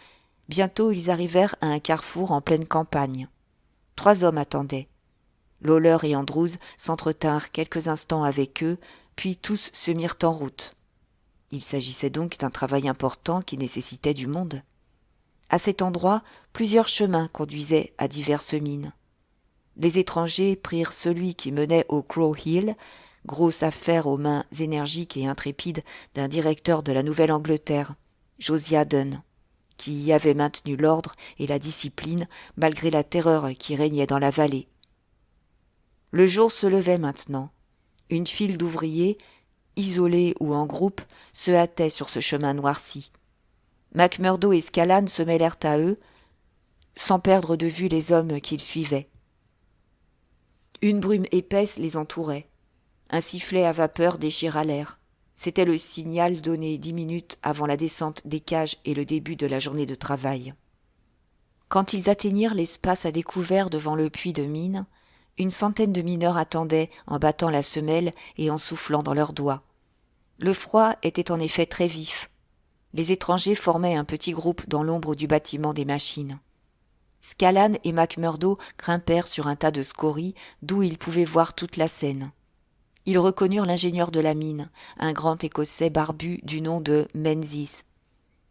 Bientôt ils arrivèrent à un carrefour en pleine campagne. 3 hommes attendaient. Lawler et Andrews s'entretinrent quelques instants avec eux, puis tous se mirent en route. Il s'agissait donc d'un travail important qui nécessitait du monde. À cet endroit, plusieurs chemins conduisaient à diverses mines. Les étrangers prirent celui qui menait au Crow Hill, grosse affaire aux mains énergiques et intrépides d'un directeur de la Nouvelle-Angleterre, Josiah Dunn, qui y avait maintenu l'ordre et la discipline malgré la terreur qui régnait dans la vallée. Le jour se levait maintenant. Une file d'ouvriers, isolés ou en groupe, se hâtait sur ce chemin noirci. McMurdo et Scallan se mêlèrent à eux, sans perdre de vue les hommes qu'ils suivaient. Une brume épaisse les entourait. Un sifflet à vapeur déchira l'air. C'était le signal donné 10 minutes avant la descente des cages et le début de la journée de travail. Quand ils atteignirent l'espace à découvert devant le puits de mine, une centaine de mineurs attendaient en battant la semelle et en soufflant dans leurs doigts. Le froid était en effet très vif. Les étrangers formaient un petit groupe dans l'ombre du bâtiment des machines. Scallan et McMurdo grimpèrent sur un tas de scories d'où ils pouvaient voir toute la scène. Ils reconnurent l'ingénieur de la mine, un grand Écossais barbu du nom de Menzies,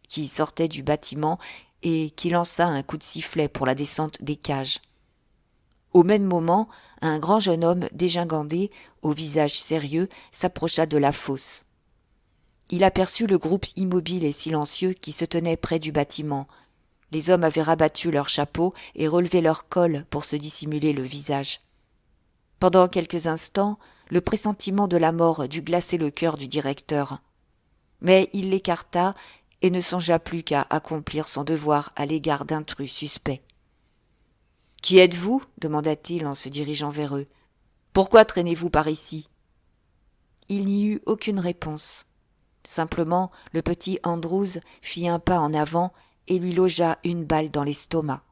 qui sortait du bâtiment et qui lança un coup de sifflet pour la descente des cages. Au même moment, un grand jeune homme dégingandé, au visage sérieux, s'approcha de la fosse. Il aperçut le groupe immobile et silencieux qui se tenait près du bâtiment. Les hommes avaient rabattu leurs chapeaux et relevé leurs cols pour se dissimuler le visage. Pendant quelques instants, le pressentiment de la mort dut glacer le cœur du directeur. Mais il l'écarta et ne songea plus qu'à accomplir son devoir à l'égard d'intrus suspects. « Qui êtes-vous » demanda-t-il en se dirigeant vers eux. « Pourquoi traînez-vous par ici ?» Il n'y eut aucune réponse. Simplement, le petit Andrews fit un pas en avant et lui logea une balle dans l'estomac.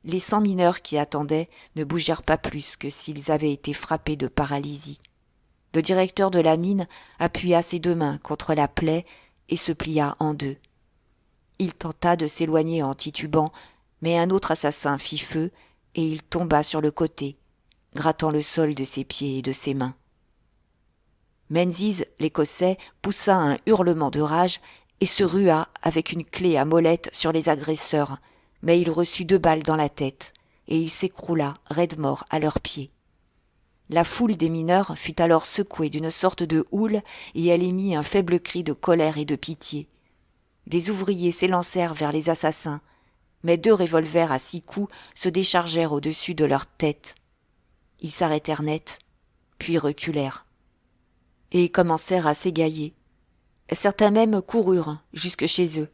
Les 100 mineurs qui attendaient ne bougèrent pas plus que s'ils avaient été frappés de paralysie. Le directeur de la mine appuya ses 2 mains contre la plaie et se plia en 2. Il tenta de s'éloigner en titubant, Mais un autre assassin fit feu et il tomba sur le côté, grattant le sol de ses pieds et de ses mains. Menzies, l'Écossais, poussa un hurlement de rage et se rua avec une clé à molette sur les agresseurs, mais il reçut 2 balles dans la tête, et il s'écroula, raide mort, à leurs pieds. La foule des mineurs fut alors secouée d'une sorte de houle et elle émit un faible cri de colère et de pitié. Des ouvriers s'élancèrent vers les assassins, mais 2 revolvers à 6 coups se déchargèrent au-dessus de leur tête. Ils s'arrêtèrent net, puis reculèrent, et commencèrent à s'égailler. Certains même coururent jusque chez eux.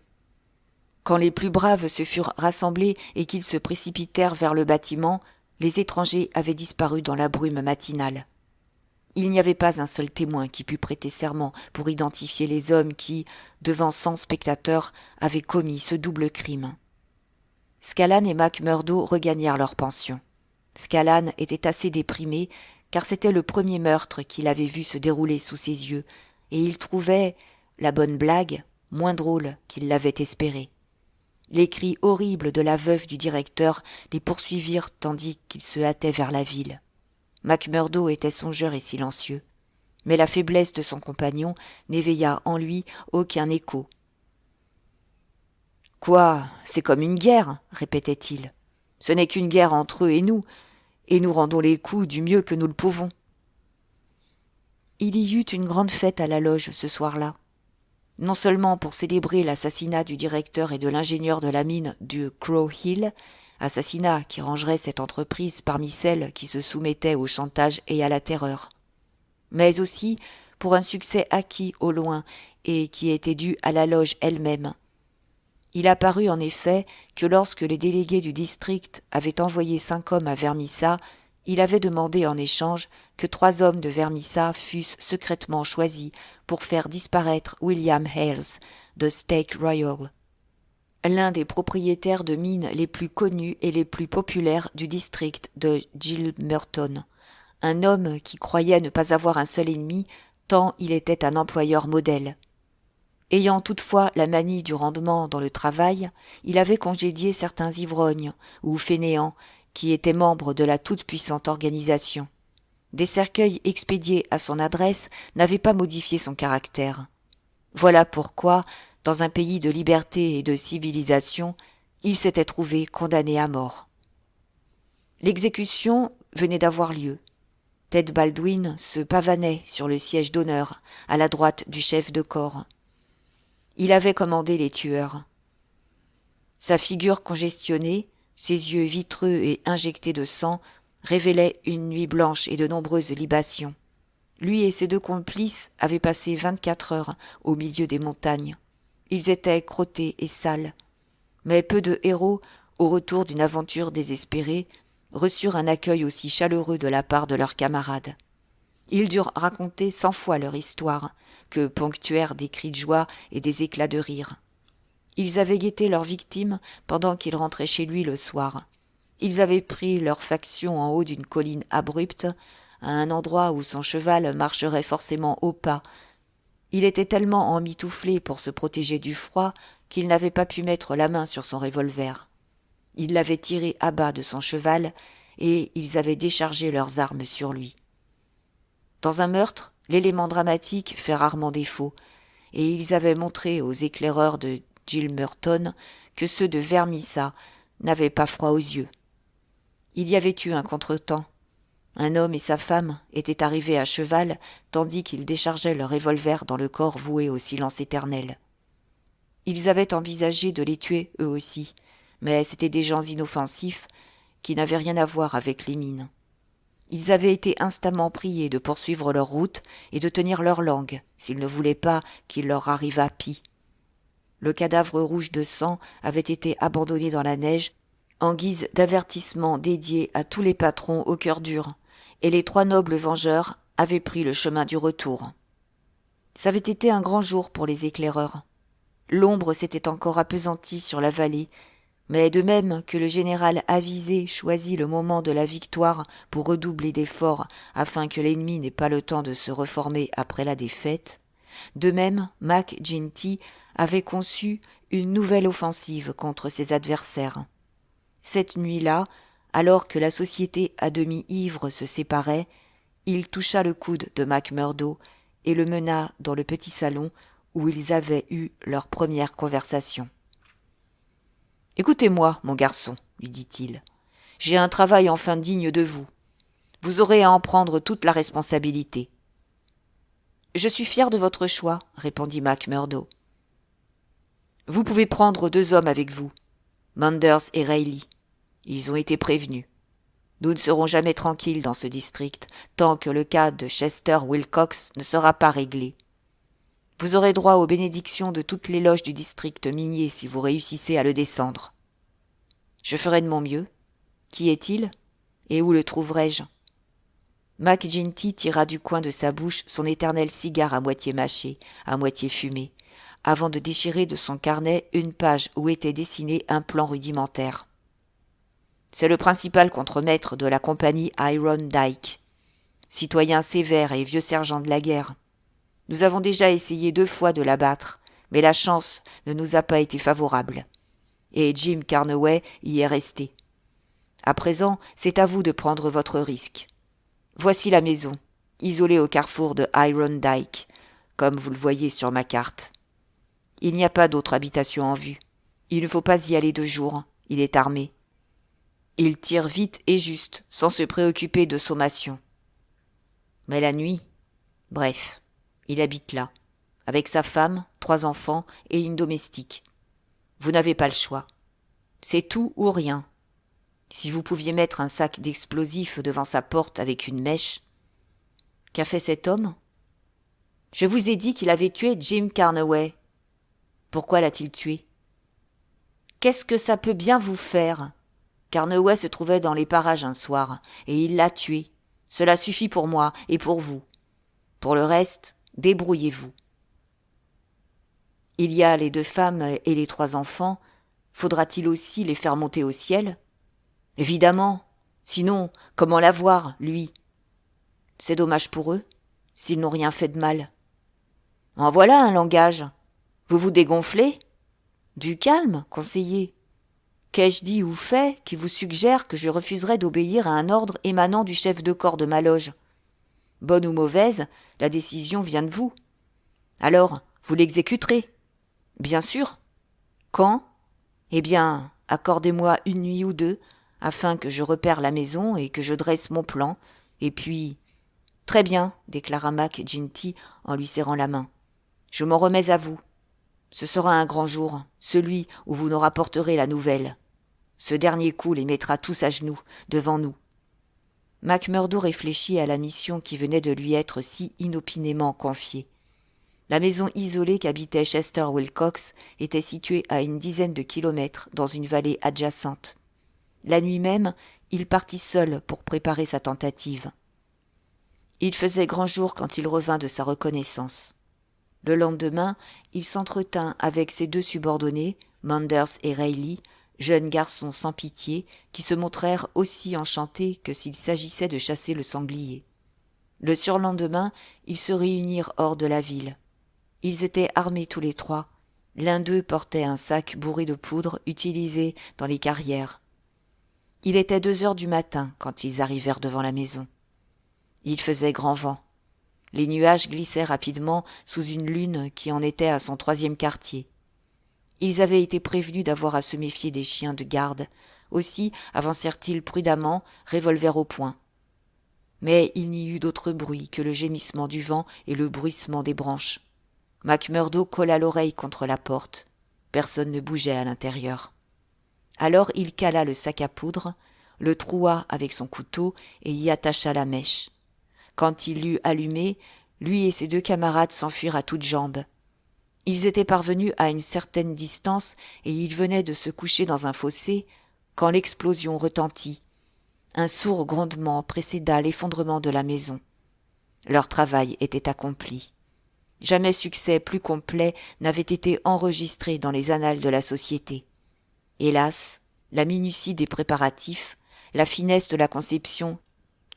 Quand les plus braves se furent rassemblés et qu'ils se précipitèrent vers le bâtiment, les étrangers avaient disparu dans la brume matinale. Il n'y avait pas un seul témoin qui pût prêter serment pour identifier les hommes qui, devant 100 spectateurs, avaient commis ce double crime. Scallan et McMurdo regagnèrent leur pension. Scallan était assez déprimé, car c'était le premier meurtre qu'il avait vu se dérouler sous ses yeux, et il trouvait la bonne blague moins drôle qu'il l'avait espéré. Les cris horribles de la veuve du directeur les poursuivirent tandis qu'ils se hâtaient vers la ville. McMurdo était songeur et silencieux, mais la faiblesse de son compagnon n'éveilla en lui aucun écho. « Quoi, c'est comme une guerre, répétait-il. Ce n'est qu'une guerre entre eux et nous rendons les coups du mieux que nous le pouvons. » Il y eut une grande fête à la loge ce soir-là. Non seulement pour célébrer l'assassinat du directeur et de l'ingénieur de la mine du Crow Hill, assassinat qui rangerait cette entreprise parmi celles qui se soumettaient au chantage et à la terreur, mais aussi pour un succès acquis au loin et qui était dû à la loge elle-même. Il apparut en effet que lorsque les délégués du district avaient envoyé 5 hommes à Vermissa, il avait demandé en échange que 3 hommes de Vermissa fussent secrètement choisis pour faire disparaître William Hales de Stake Royal, l'un des propriétaires de mines les plus connus et les plus populaires du district de Gilmerton, un homme qui croyait ne pas avoir un seul ennemi tant il était un employeur modèle. Ayant toutefois la manie du rendement dans le travail, il avait congédié certains ivrognes ou fainéants qui étaient membres de la toute-puissante organisation. Des cercueils expédiés à son adresse n'avaient pas modifié son caractère. Voilà pourquoi, dans un pays de liberté et de civilisation, il s'était trouvé condamné à mort. L'exécution venait d'avoir lieu. Ted Baldwin se pavanait sur le siège d'honneur, à la droite du chef de corps. Il avait commandé les tueurs. Sa figure congestionnée, ses yeux vitreux et injectés de sang, révélaient une nuit blanche et de nombreuses libations. Lui et ses 2 complices avaient passé 24 heures au milieu des montagnes. Ils étaient crottés et sales. Mais peu de héros, au retour d'une aventure désespérée, reçurent un accueil aussi chaleureux de la part de leurs camarades. Ils durent raconter 100 fois leur histoire, que ponctuèrent des cris de joie et des éclats de rire. Ils avaient guetté leur victime pendant qu'il rentrait chez lui le soir. Ils avaient pris leur faction en haut d'une colline abrupte, à un endroit où son cheval marcherait forcément au pas. Il était tellement emmitouflé pour se protéger du froid qu'il n'avait pas pu mettre la main sur son revolver. Ils l'avaient tiré à bas de son cheval et ils avaient déchargé leurs armes sur lui. Dans un meurtre, l'élément dramatique fait rarement défaut, et ils avaient montré aux éclaireurs de Gilmerton que ceux de Vermissa n'avaient pas froid aux yeux. Il y avait eu un contretemps. Un homme et sa femme étaient arrivés à cheval tandis qu'ils déchargeaient leurs revolvers dans le corps voué au silence éternel. Ils avaient envisagé de les tuer eux aussi, mais c'étaient des gens inoffensifs qui n'avaient rien à voir avec les mines. Ils avaient été instamment priés de poursuivre leur route et de tenir leur langue, s'ils ne voulaient pas qu'il leur arrivât pis. Le cadavre rouge de sang avait été abandonné dans la neige, en guise d'avertissement dédié à tous les patrons au cœur dur, et les 3 nobles vengeurs avaient pris le chemin du retour. Ça avait été un grand jour pour les éclaireurs. L'ombre s'était encore appesantie sur la vallée, mais de même que le général avisé choisit le moment de la victoire pour redoubler d'efforts afin que l'ennemi n'ait pas le temps de se reformer après la défaite, de même Mac Ginty avait conçu une nouvelle offensive contre ses adversaires. Cette nuit-là, alors que la société à demi ivre se séparait, il toucha le coude de Macmurdo et le mena dans le petit salon où ils avaient eu leur première conversation. « Écoutez-moi, mon garçon, lui dit-il. J'ai un travail enfin digne de vous. Vous aurez à en prendre toute la responsabilité. »« Je suis fier de votre choix, » répondit Macmurdo. « Vous pouvez prendre 2 hommes avec vous, Manders et Reilly. Ils ont été prévenus. Nous ne serons jamais tranquilles dans ce district tant que le cas de Chester Wilcox ne sera pas réglé. Vous aurez droit aux bénédictions de toutes les loges du district minier si vous réussissez à le descendre. Je ferai de mon mieux. Qui est-il ? Et où le trouverai-je ? McGinty tira du coin de sa bouche son éternel cigare à moitié mâché, à moitié fumé, avant de déchirer de son carnet une page où était dessiné un plan rudimentaire. C'est le principal contremaître de la compagnie Iron Dyke. Citoyen sévère et vieux sergent de la guerre. Nous avons déjà essayé 2 fois de l'abattre, mais la chance ne nous a pas été favorable. Et Jim Carnaway y est resté. À présent, c'est à vous de prendre votre risque. Voici la maison, isolée au carrefour de Iron Dyke, comme vous le voyez sur ma carte. Il n'y a pas d'autre habitation en vue. Il ne faut pas y aller de jour, il est armé. Il tire vite et juste, sans se préoccuper de sommation. Mais la nuit, bref, il habite là, avec sa femme, 3 enfants et une domestique. Vous n'avez pas le choix. C'est tout ou rien. Si vous pouviez mettre un sac d'explosifs devant sa porte avec une mèche. Qu'a fait cet homme ? Je vous ai dit qu'il avait tué Jim Carnaway. Pourquoi l'a-t-il tué ? Qu'est-ce que ça peut bien vous faire ? Carnaway se trouvait dans les parages un soir, et il l'a tué. Cela suffit pour moi et pour vous. Pour le reste, débrouillez-vous. Il y a les 2 femmes et les 3 enfants. Faudra-t-il aussi les faire monter au ciel ? Évidemment. Sinon, comment l'avoir, lui ? C'est dommage pour eux, s'ils n'ont rien fait de mal. En voilà un langage. Vous vous dégonflez ? Du calme, conseiller. Qu'ai-je dit ou fait qui vous suggère que je refuserais d'obéir à un ordre émanant du chef de corps de ma loge ? Bonne ou mauvaise, la décision vient de vous. Alors, vous l'exécuterez. Bien sûr. Quand ? Eh bien, accordez-moi 1 nuit ou 2, afin que je repère la maison et que je dresse mon plan, et puis... Très bien, déclara McGinty en lui serrant la main. Je m'en remets à vous. Ce sera un grand jour, celui où vous nous rapporterez la nouvelle. Ce dernier coup les mettra tous à genoux, devant nous. Macmurdo réfléchit à la mission qui venait de lui être si inopinément confiée. La maison isolée qu'habitait Chester Wilcox était située à une dizaine de kilomètres dans une vallée adjacente. La nuit même, il partit seul pour préparer sa tentative. Il faisait grand jour quand il revint de sa reconnaissance. Le lendemain, il s'entretint avec ses 2 subordonnés, Manders et Reilly, jeunes garçons sans pitié, qui se montrèrent aussi enchantés que s'il s'agissait de chasser le sanglier. Le surlendemain, ils se réunirent hors de la ville. Ils étaient armés tous les 3. L'un d'eux portait un sac bourré de poudre utilisé dans les carrières. Il était 2 heures du matin quand ils arrivèrent devant la maison. Il faisait grand vent. Les nuages glissaient rapidement sous une lune qui en était à son 3e quartier. Ils avaient été prévenus d'avoir à se méfier des chiens de garde. Aussi avancèrent-ils prudemment, revolver au poing. Mais il n'y eut d'autre bruit que le gémissement du vent et le bruissement des branches. Macmurdo colla l'oreille contre la porte. Personne ne bougeait à l'intérieur. Alors il cala le sac à poudre, le troua avec son couteau et y attacha la mèche. Quand il l'eut allumé, lui et ses 2 camarades s'enfuirent à toutes jambes. Ils étaient parvenus à une certaine distance et ils venaient de se coucher dans un fossé quand l'explosion retentit. Un sourd grondement précéda l'effondrement de la maison. Leur travail était accompli. Jamais succès plus complet n'avait été enregistré dans les annales de la société. Hélas, la minutie des préparatifs, la finesse de la conception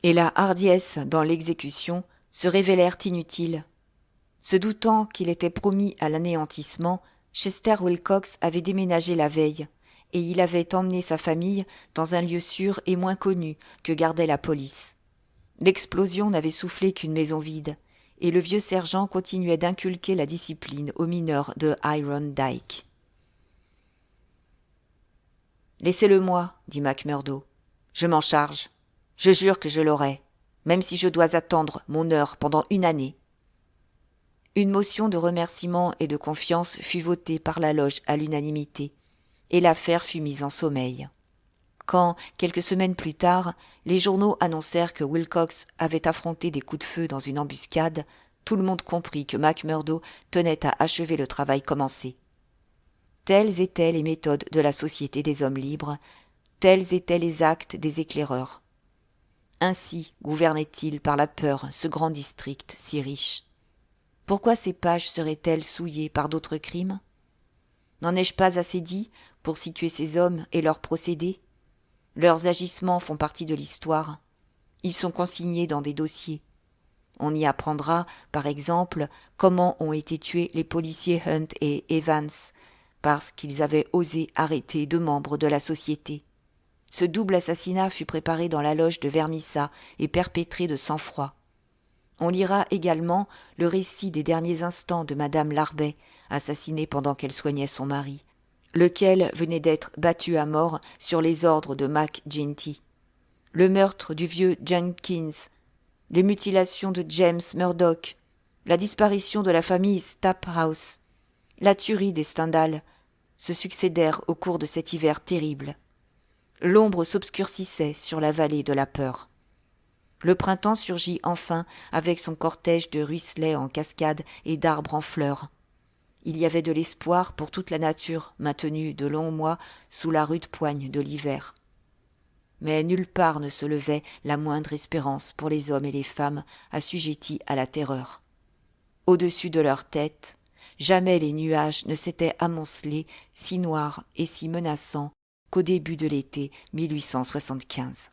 et la hardiesse dans l'exécution se révélèrent inutiles. Se doutant qu'il était promis à l'anéantissement, Chester Wilcox avait déménagé la veille, et il avait emmené sa famille dans un lieu sûr et moins connu que gardait la police. L'explosion n'avait soufflé qu'une maison vide, et le vieux sergent continuait d'inculquer la discipline aux mineurs de Iron Dyke. « Laissez-le-moi, dit McMurdo. Je m'en charge. Je jure que je l'aurai, même si je dois attendre mon heure pendant 1 année. » Une motion de remerciement et de confiance fut votée par la loge à l'unanimité, et l'affaire fut mise en sommeil. Quand, quelques semaines plus tard, les journaux annoncèrent que Wilcox avait affronté des coups de feu dans une embuscade, tout le monde comprit que McMurdo tenait à achever le travail commencé. Telles étaient les méthodes de la Société des Hommes Libres, tels étaient les actes des éclaireurs. Ainsi gouvernait-il par la peur ce grand district si riche. Pourquoi ces pages seraient-elles souillées par d'autres crimes ? N'en ai-je pas assez dit pour situer ces hommes et leurs procédés ? Leurs agissements font partie de l'histoire. Ils sont consignés dans des dossiers. On y apprendra, par exemple, comment ont été tués les policiers Hunt et Evans, parce qu'ils avaient osé arrêter 2 membres de la société. Ce double assassinat fut préparé dans la loge de Vermissa et perpétré de sang-froid. On lira également le récit des derniers instants de Madame Larbey, assassinée pendant qu'elle soignait son mari, lequel venait d'être battu à mort sur les ordres de Mac Ginty. Le meurtre du vieux Jenkins, les mutilations de James Murdoch, la disparition de la famille Staphouse, la tuerie des Stendhal se succédèrent au cours de cet hiver terrible. L'ombre s'obscurcissait sur la vallée de la peur. Le printemps surgit enfin avec son cortège de ruisselets en cascade et d'arbres en fleurs. Il y avait de l'espoir pour toute la nature maintenue de longs mois sous la rude poigne de l'hiver. Mais nulle part ne se levait la moindre espérance pour les hommes et les femmes assujettis à la terreur. Au-dessus de leurs têtes, jamais les nuages ne s'étaient amoncelés si noirs et si menaçants qu'au début de l'été 1875.